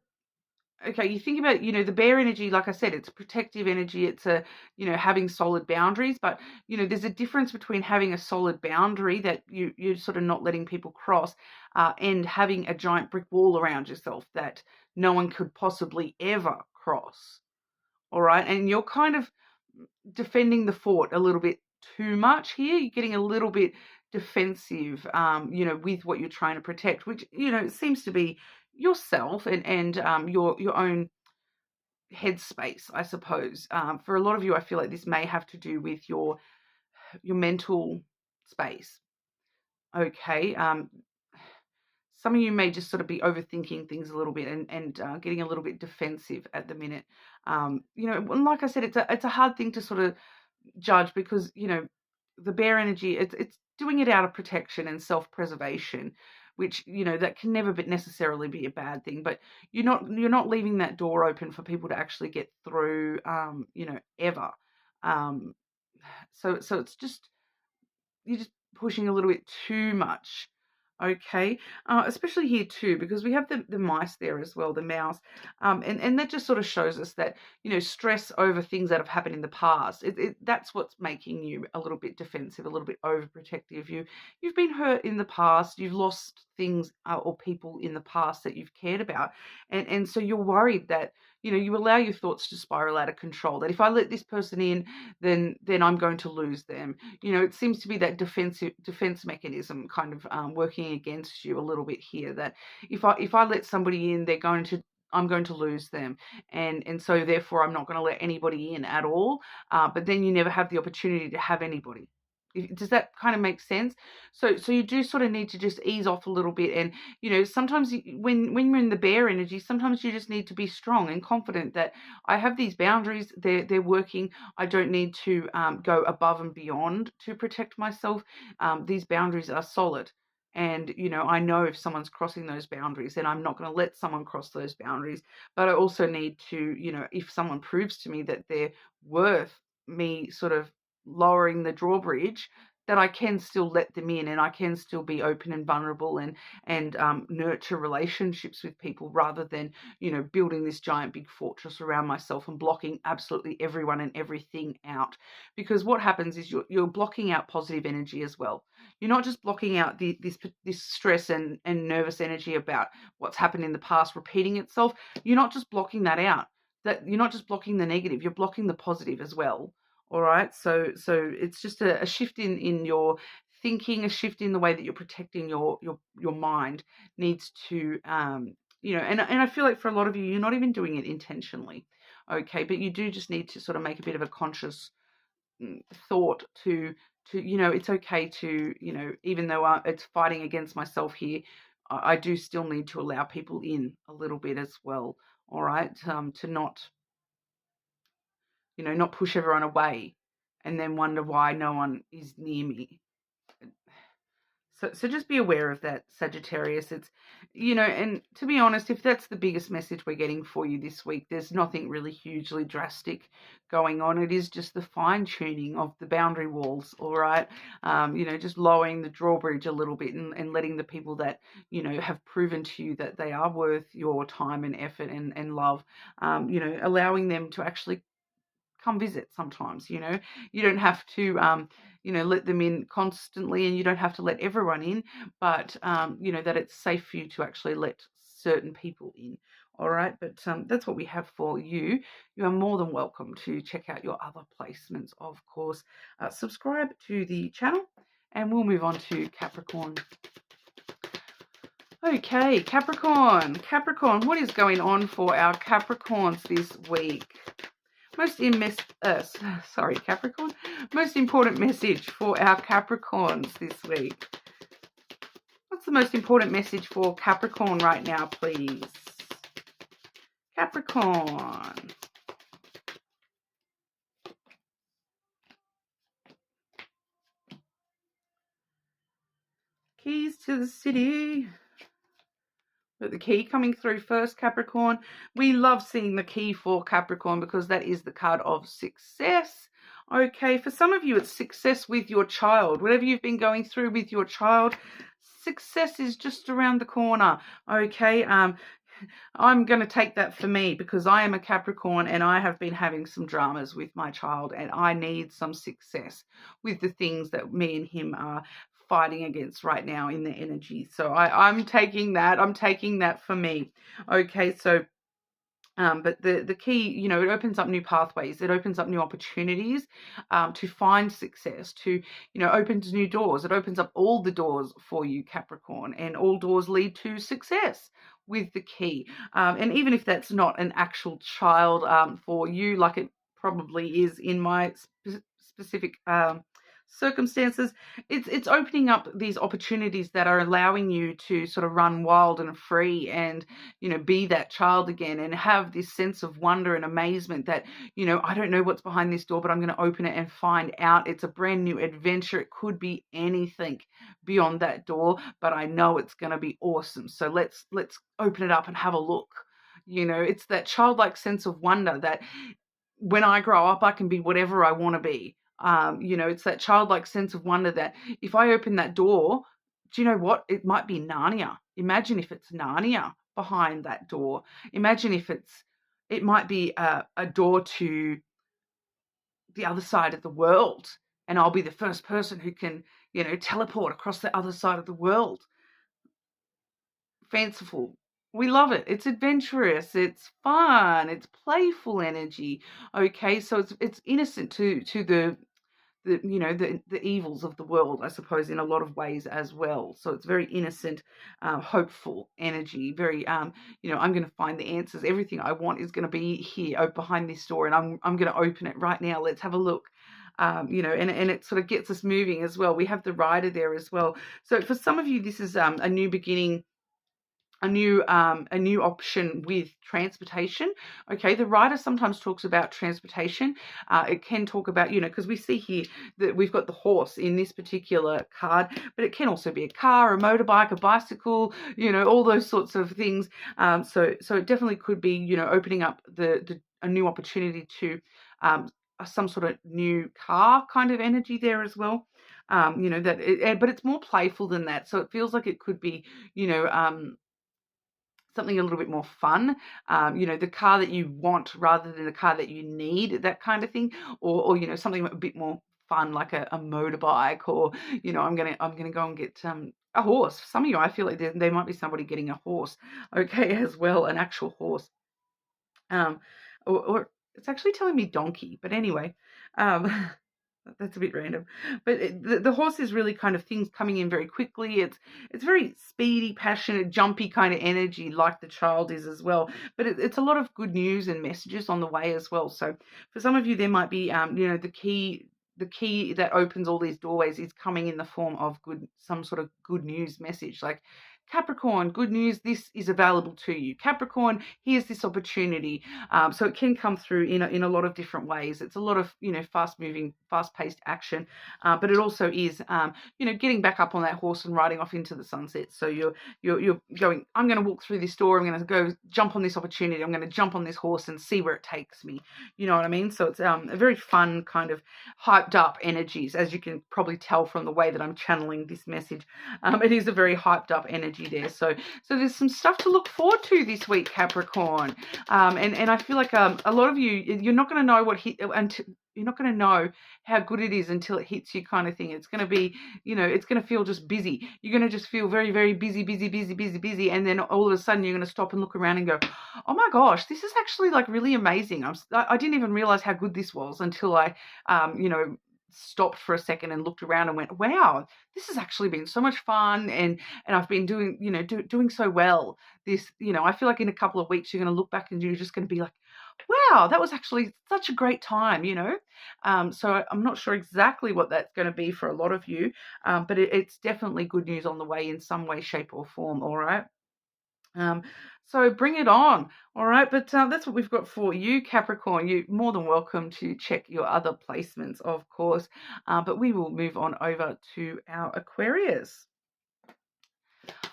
okay, you think about, you know, the bear energy, like I said, it's protective energy. It's you know, having solid boundaries, but, you know, there's a difference between having a solid boundary that you're sort of not letting people cross, and having a giant brick wall around yourself that no one could possibly ever cross. All right. And you're kind of defending the fort a little bit too much here. You're getting a little bit defensive, you know, with what you're trying to protect, which, you know, seems to be yourself and your own headspace, I suppose. For a lot of you, I feel like this may have to do with your mental space. Okay. Some of you may just sort of be overthinking things a little bit and getting a little bit defensive at the minute. You know, like I said, it's a hard thing to sort of judge, because, you know, the bear energy, it's doing it out of protection and self-preservation, which, you know, that can never necessarily be a bad thing, but you're not leaving that door open for people to actually get through, you know, ever. So it's just, you're just pushing a little bit too much Okay, especially here too, because we have the mice there as well, the mouse, and that just sort of shows us that, you know, stress over things that have happened in the past. That's what's making you a little bit defensive, a little bit overprotective. You've been hurt in the past, you've lost things or people in the past that you've cared about, and so you're worried that, you know, you allow your thoughts to spiral out of control. That if I let this person in, then I'm going to lose them. You know, it seems to be that defense mechanism kind of working against you a little bit here. That if I let somebody in, I'm going to lose them, and so therefore I'm not going to let anybody in at all. But then you never have the opportunity to have anybody. Does that kind of make sense? So you do sort of need to just ease off a little bit, and you know, sometimes when you're in the bear energy, sometimes you just need to be strong and confident that I have these boundaries. They're working. I don't need to go above and beyond to protect myself. These boundaries are solid. And, you know, I know if someone's crossing those boundaries, then I'm not going to let someone cross those boundaries. But I also need to, you know, if someone proves to me that they're worth me sort of lowering the drawbridge, that I can still let them in, and I can still be open and vulnerable, and nurture relationships with people, rather than, you know, building this giant big fortress around myself and blocking absolutely everyone and everything out. Because what happens is you're blocking out positive energy as well. You're not just blocking out this stress and nervous energy about what's happened in the past repeating itself. You're not just blocking that out. That you're not just blocking the negative, you're blocking the positive as well. All right. So it's just a shift in your thinking, a shift in the way that you're protecting your mind needs to, you know, and I feel like for a lot of you, you're not even doing it intentionally. Okay. But you do just need to sort of make a bit of a conscious thought to, you know, it's okay to, you know, even though it's fighting against myself here, I do still need to allow people in a little bit as well. All right. To not, you know, not push everyone away and then wonder why no one is near me. So just be aware of that, Sagittarius. It's, you know, and to be honest, if that's the biggest message we're getting for you this week, there's nothing really hugely drastic going on. It is just the fine tuning of the boundary walls, all right? You know, just lowering the drawbridge a little bit, and letting the people that, you know, have proven to you that they are worth your time and effort and love, you know, allowing them to actually come visit sometimes. You know, you don't have to you know, let them in constantly, and you don't have to let everyone in, but you know, that it's safe for you to actually let certain people in. All right, but that's what we have for you. You are more than welcome to check out your other placements, of course. Subscribe to the channel, and we'll move on to Capricorn. Okay, Capricorn, what is going on for our Capricorns this week? Capricorn. Most important message for our Capricorns this week. What's the most important message for Capricorn right now, please? Capricorn. Keys to the city. But the key coming through first, Capricorn. We love seeing the key for Capricorn because that is the card of success. Okay, for some of you, it's success with your child. Whatever you've been going through with your child, success is just around the corner. Okay, I'm going to take that for me because I am a Capricorn and I have been having some dramas with my child, and I need some success with the things that me and him are fighting against right now in the energy. So I'm taking that for me. Okay, so but the key, you know, it opens up new pathways. It opens up new opportunities to find success, to, you know, opens new doors. It opens up all the doors for you, Capricorn, and all doors lead to success with the key. And even if that's not an actual child for you, like it probably is in my specific circumstances, it's opening up these opportunities that are allowing you to sort of run wild and free, and, you know, be that child again, and have this sense of wonder and amazement that, you know, I don't know what's behind this door, but I'm going to open it and find out. It's a brand new adventure. It could be anything beyond that door, but I know it's going to be awesome. So let's open it up and have a look. You know, it's that childlike sense of wonder that when I grow up, I can be whatever I want to be. You know, it's that childlike sense of wonder that if I open that door, do you know what? It might be Narnia. Imagine if it's Narnia behind that door. Imagine if it might be a door to the other side of the world, and I'll be the first person who can, teleport across the other side of the world. Fanciful. We love it. It's adventurous. It's fun. It's playful energy. Okay, so it's innocent to the evils of the world, I suppose, in a lot of ways as well. So it's very innocent, hopeful energy. Very, I'm going to find the answers. Everything I want is going to be here behind this door, and I'm going to open it right now. Let's have a look. And it sort of gets us moving as well. We have the rider there as well. So for some of you, this is a new beginning, a new option with transportation. Okay, the writer sometimes talks about transportation. It can talk about, because we see here that we've got the horse in this particular card, but it can also be a car, a motorbike, a bicycle, all those sorts of things. So it definitely could be, opening up a new opportunity to some sort of new car kind of energy there as well. But it's more playful than that. So it feels like it could be, something a little bit more fun, the car that you want rather than the car that you need, that kind of thing, or something a bit more fun like a motorbike, or I'm gonna go and get a horse. Some of you, I feel like there might be somebody getting a horse, okay, as well, an actual horse, or it's actually telling me donkey, but anyway, that's a bit random, but the horse is really kind of things coming in very quickly. It's very speedy, passionate, jumpy kind of energy, like the child is as well. But it's a lot of good news and messages on the way as well. So for some of you, there might be the key that opens all these doorways is coming in the form of some sort of good news message, like Capricorn, good news, this is available to you. Capricorn, here's this opportunity. So it can come through in a lot of different ways. It's a lot of, fast-moving, fast-paced action, but it also is, getting back up on that horse and riding off into the sunset. So you're going, I'm going to walk through this door. I'm going to go jump on this opportunity. I'm going to jump on this horse and see where it takes me. You know what I mean? So it's a very fun kind of hyped up energies, as you can probably tell from the way that I'm channeling this message. It is a very hyped up energy there. So there's some stuff to look forward to this week, Capricorn. And I feel like a lot of you're not going to know until you're not going to know how good it is until it hits you, kind of thing. It's going to be, it's going to feel just busy. You're going to just feel very, very busy, busy, busy, busy, busy. And then all of a sudden you're going to stop and look around and go, oh my gosh, this is actually like really amazing. I didn't even realize how good this was until I, stopped for a second and looked around and went, wow, this has actually been so much fun, and I've been doing, doing so well. This, I feel like in a couple of weeks you're going to look back and you're just going to be like, wow, that was actually such a great time, So I'm not sure exactly what that's going to be for a lot of you, but it's definitely good news on the way in some way, shape or form. All right. So bring it on. All right, but that's what we've got for you, Capricorn. You're more than welcome to check your other placements, of course, but we will move on over to our Aquarius.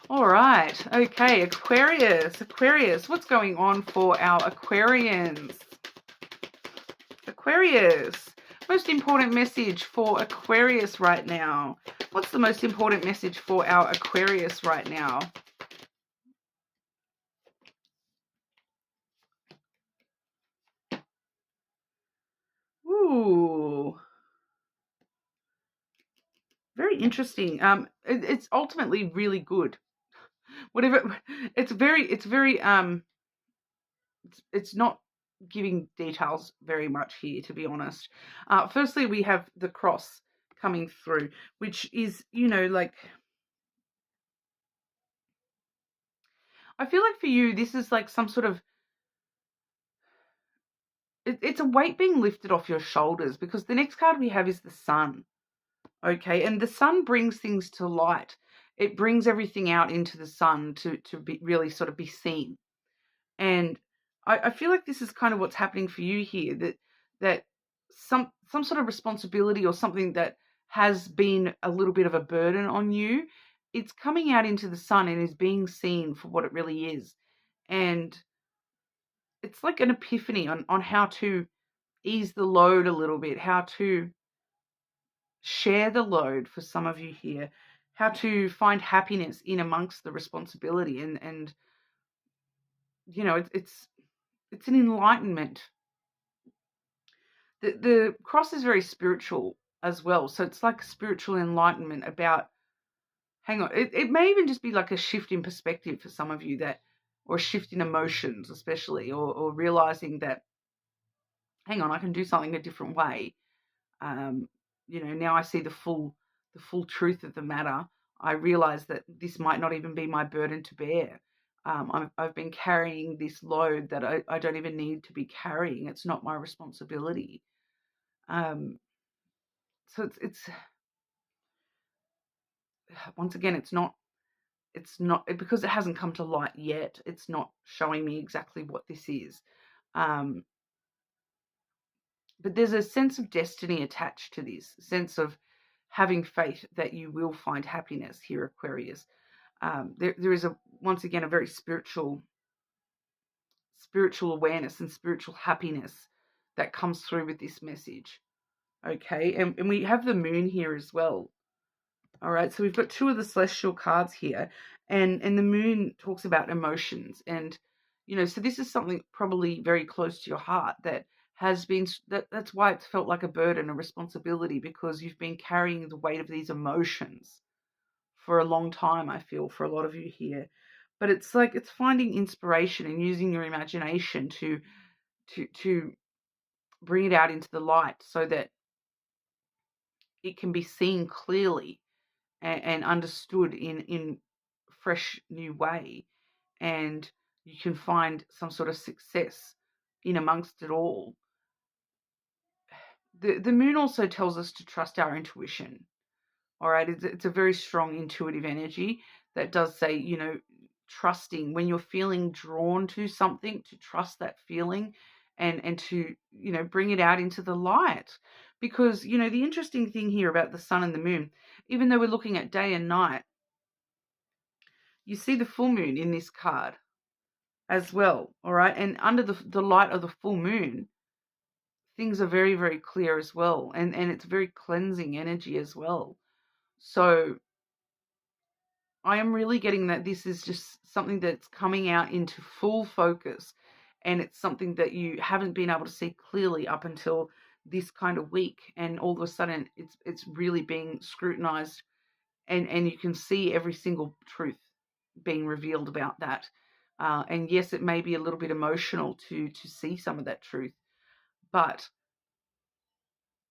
All right, okay, Aquarius, what's going on for our Aquarians? Aquarius, most important message for Aquarius right now. What's the most important message for our Aquarius right now? Ooh, very interesting. It's ultimately really good. Whatever, it's very, it's not giving details very much here, to be honest. Firstly, we have the cross coming through, which is, like, I feel like for you, this is like some sort of, it's a weight being lifted off your shoulders, because the next card we have is the sun. Okay, and the sun brings things to light. It brings everything out into the sun to be really sort of be seen. And I feel like this is kind of what's happening for you here, that some sort of responsibility or something that has been a little bit of a burden on you, it's coming out into the sun and is being seen for what it really is. And it's like an epiphany on how to ease the load a little bit, how to share the load for some of you here, how to find happiness in amongst the responsibility, and you know, it's an enlightenment. The cross is very spiritual as well, so it's like spiritual enlightenment about, hang on, it may even just be like a shift in perspective for some of you, that, or a shift in emotions especially, or realizing that, hang on, I can do something a different way. um, now I see the full truth of the matter. I realize that this might not even be my burden to bear. I've been carrying this load that I don't even need to be carrying. It's not my responsibility. um, so it's once again, it's not because it hasn't come to light yet. It's not showing me exactly what this is. um, but there's a sense of destiny attached to this, sense of having faith that you will find happiness here, Aquarius. There is once again a very spiritual awareness and spiritual happiness that comes through with this message. Okay, and we have the moon here as well. All right, so we've got two of the celestial cards here, and the moon talks about emotions, and so this is something probably very close to your heart that has been that's why it's felt like a burden, a responsibility, because you've been carrying the weight of these emotions for a long time, I feel, for a lot of you here. But it's like it's finding inspiration and using your imagination to bring it out into the light so that it can be seen clearly and understood in fresh new way, and you can find some sort of success in amongst it all. The moon also tells us to trust our intuition. All right, it's a very strong intuitive energy that does say, trusting when you're feeling drawn to something, to trust that feeling, and to bring it out into the light. Because the interesting thing here about the sun and the moon, even though we're looking at day and night, you see the full moon in this card as well. All right, and under the light of the full moon, things are very, very clear as well, and it's very cleansing energy as well. So I am really getting that this is just something that's coming out into full focus, and it's something that you haven't been able to see clearly up until this kind of week, and all of a sudden it's really being scrutinized, and you can see every single truth being revealed about that. And yes, it may be a little bit emotional to see some of that truth, but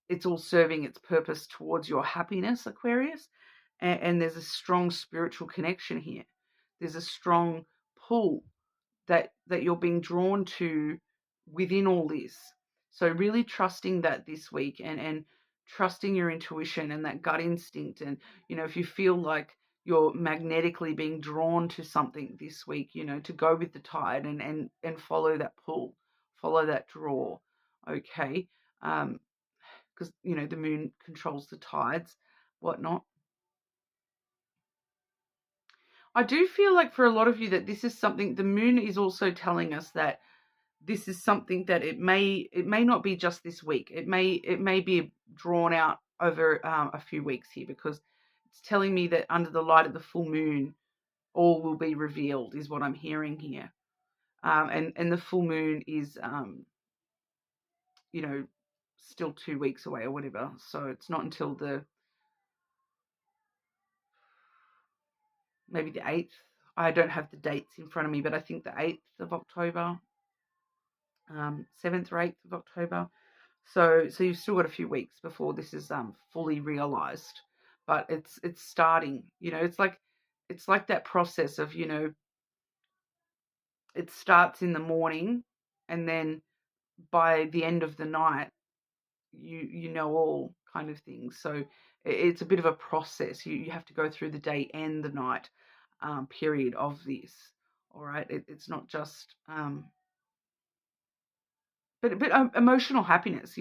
it's all serving its purpose towards your happiness, Aquarius. And there's a strong spiritual connection here. There's a strong pull that you're being drawn to within all this. So really trusting that this week, and trusting your intuition and that gut instinct. And, if you feel like you're magnetically being drawn to something this week, to go with the tide and follow that pull, follow that draw. Okay. Because, the moon controls the tides, whatnot. I do feel like for a lot of you that this is something, the moon is also telling us that this is something that it may not be just this week. It may be drawn out over a few weeks here, because it's telling me that under the light of the full moon, all will be revealed, is what I'm hearing here. And the full moon is, still 2 weeks away or whatever. So it's not until maybe the 8th. I don't have the dates in front of me, but I think the 8th of October, 7th or 8th of October. So you've still got a few weeks before this is fully realized, but it's starting. It's like that process of, it starts in the morning, and then by the end of the night, you know all kind of things. So it's a bit of a process. You have to go through the day and the night period of this. All right, it's not just but emotional happiness.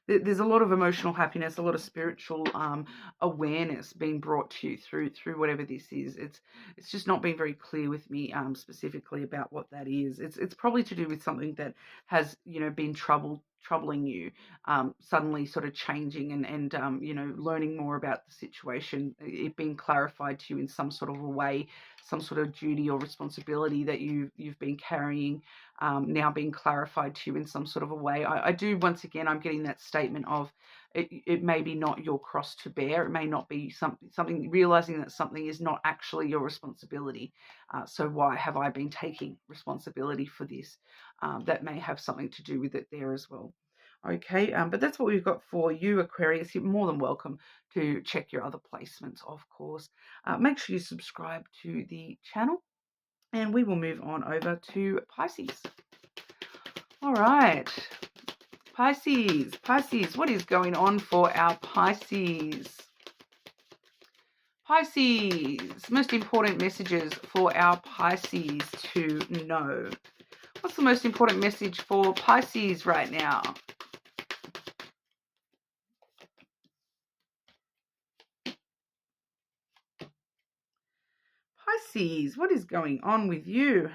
there's a lot of emotional happiness, a lot of spiritual awareness being brought to you through whatever this is. It's just not being very clear with me specifically about what that is. It's probably to do with something that has, you know, been troubling you, suddenly sort of changing and you know, learning more about the situation, it being clarified to you in some sort of a way, some sort of duty or responsibility that you've been carrying, now being clarified to you in some sort of a way. I do, once again, I'm getting that statement of it may be not your cross to bear. It may not be something realizing that something is not actually your responsibility. So why have I been taking responsibility for this? That may have something to do with it there as well. Okay, but that's what we've got for you, Aquarius. You're more than welcome to check your other placements, of course. Make sure you subscribe to the channel, and we will move on over to Pisces. All right, Pisces, what is going on for our Pisces? Pisces, most important messages for our Pisces to know. What's the most important message for Pisces right now? Pisces, what is going on with you?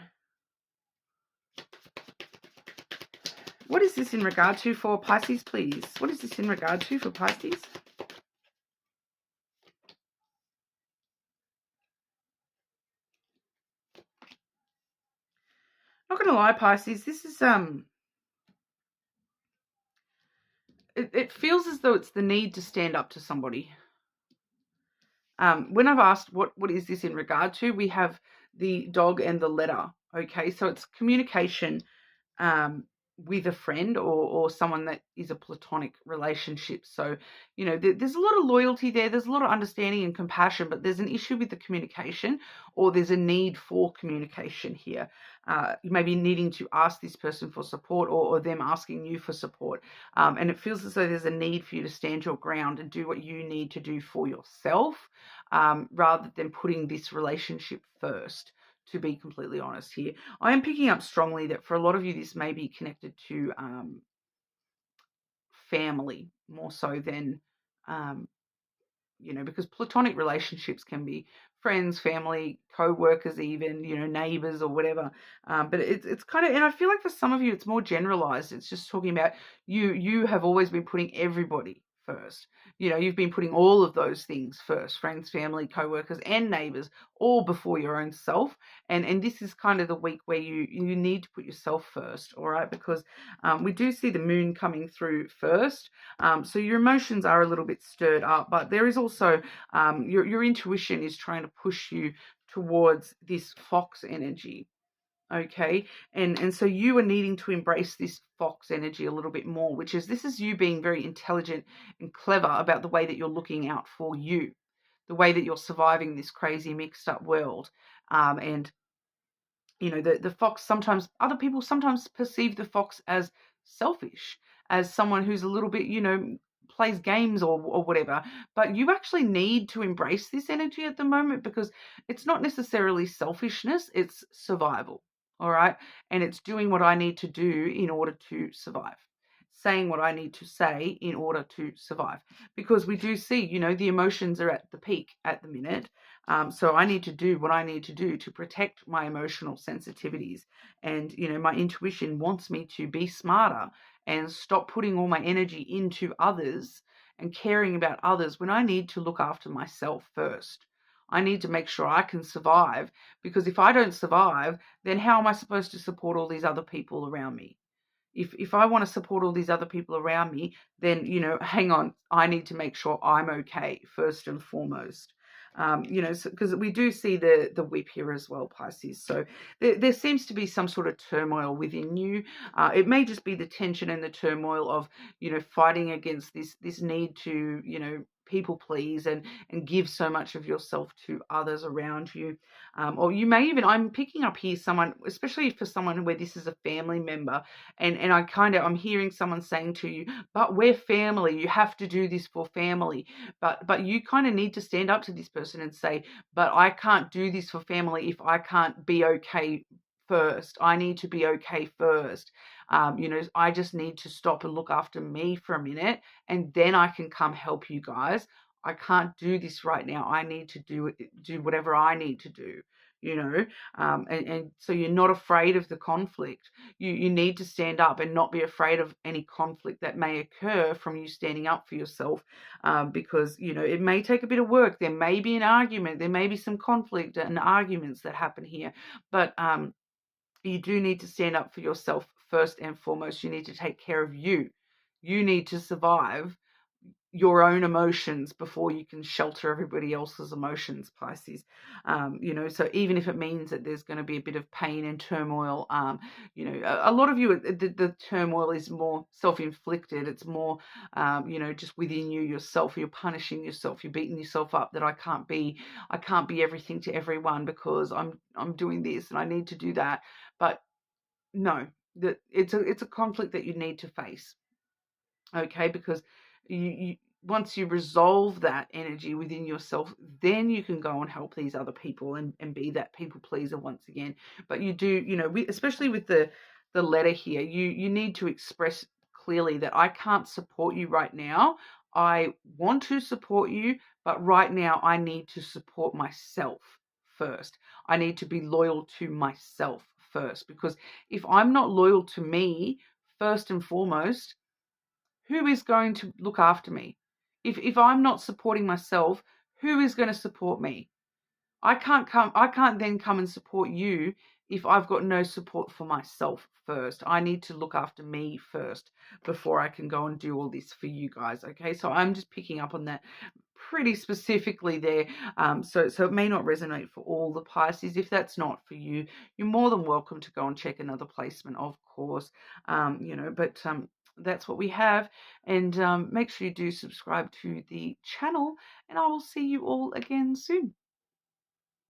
What is this in regard to for Pisces, please? What is this in regard to for Pisces? Not going to lie, Pisces, this is, it feels as though it's the need to stand up to somebody. When I've asked what is this in regard to, we have the dog and the letter. Okay, so it's communication with a friend or someone that is a platonic relationship. So, you know, there's a lot of loyalty there. There's a lot of understanding and compassion, but there's an issue with the communication, or there's a need for communication here. You may be needing to ask this person for support, or them asking you for support. And it feels as though there's a need for you to stand your ground and do what you need to do for yourself, rather than putting this relationship first. To be completely honest here, I am picking up strongly that for a lot of you, this may be connected to family more so than, you know, because platonic relationships can be friends, family, co-workers, even, you know, neighbors or whatever. But it's kind of, and I feel like for some of you, it's more generalized. It's just talking about you have always been putting everybody first. You know, you've been putting all of those things first, friends, family, co-workers, and neighbors, all before your own self. And this is kind of the week where you need to put yourself first, all right? Because we do see the moon coming through first. So your emotions are a little bit stirred up, but there is also your intuition is trying to push you towards this fox energy. Okay, and so you are needing to embrace this fox energy a little bit more, which is, this is you being very intelligent and clever about the way that you're looking out for you, the way that you're surviving this crazy mixed up world. And you know, the fox, sometimes other people sometimes perceive the fox as selfish, as someone who's a little bit, you know, plays games or whatever. But you actually need to embrace this energy at the moment, because it's not necessarily selfishness, it's survival. All right. And it's doing what I need to do in order to survive, saying what I need to say in order to survive. Because we do see, you know, the emotions are at the peak at the minute. So I need to do what I need to do to protect my emotional sensitivities. And, you know, my intuition wants me to be smarter and stop putting all my energy into others and caring about others when I need to look after myself first. I need to make sure I can survive, because if I don't survive, then how am I supposed to support all these other people around me? If I want to support all these other people around me, then, you know, hang on, I need to make sure I'm okay first and foremost. You know, because we do see the whip here as well, Pisces. So there seems to be some sort of turmoil within you. It may just be the tension and the turmoil of, you know, fighting against this need to, you know, people please and give so much of yourself to others around you. Or you may even, I'm picking up here someone, especially for someone where this is a family member, and I'm hearing someone saying to you, but we're family, you have to do this for family. But you kind of need to stand up to this person and say, but I can't do this for family if I can't be okay first. I need to be okay first. You know, I just need to stop and look after me for a minute, and then I can come help you guys. I can't do this right now. I need to do whatever I need to do, you know. And so you're not afraid of the conflict. You need to stand up and not be afraid of any conflict that may occur from you standing up for yourself, because, you know, it may take a bit of work. There may be an argument. There may be some conflict and arguments that happen here. But you do need to stand up for yourself first and foremost. You need to take care of you. You need to survive your own emotions before you can shelter everybody else's emotions, Pisces. You know, so even if it means that there's going to be a bit of pain and turmoil, you know, a lot of you, the turmoil is more self-inflicted. It's more, you know, just within you yourself. You're punishing yourself. You're beating yourself up that I can't be everything to everyone because I'm doing this and I need to do that. But no, that it's a conflict that you need to face. Okay, because you once you resolve that energy within yourself, then you can go and help these other people and be that people pleaser once again. But you do, you know, especially with the letter here, you need to express clearly that I can't support you right now. I want to support you, but right now I need to support myself first. I need to be loyal to myself first, because if I'm not loyal to me first and foremost, who is going to look after me? If I'm not supporting myself, who is going to support me? I can't then come and support you if I've got no support for myself first. I need to look after me first before I can go and do all this for you guys. Okay, so I'm just picking up on that pretty specifically there. So it may not resonate for all the Pisces. If that's not for you, you're more than welcome to go and check another placement, of course. You know, but that's what we have. And make sure you do subscribe to the channel, and I will see you all again soon.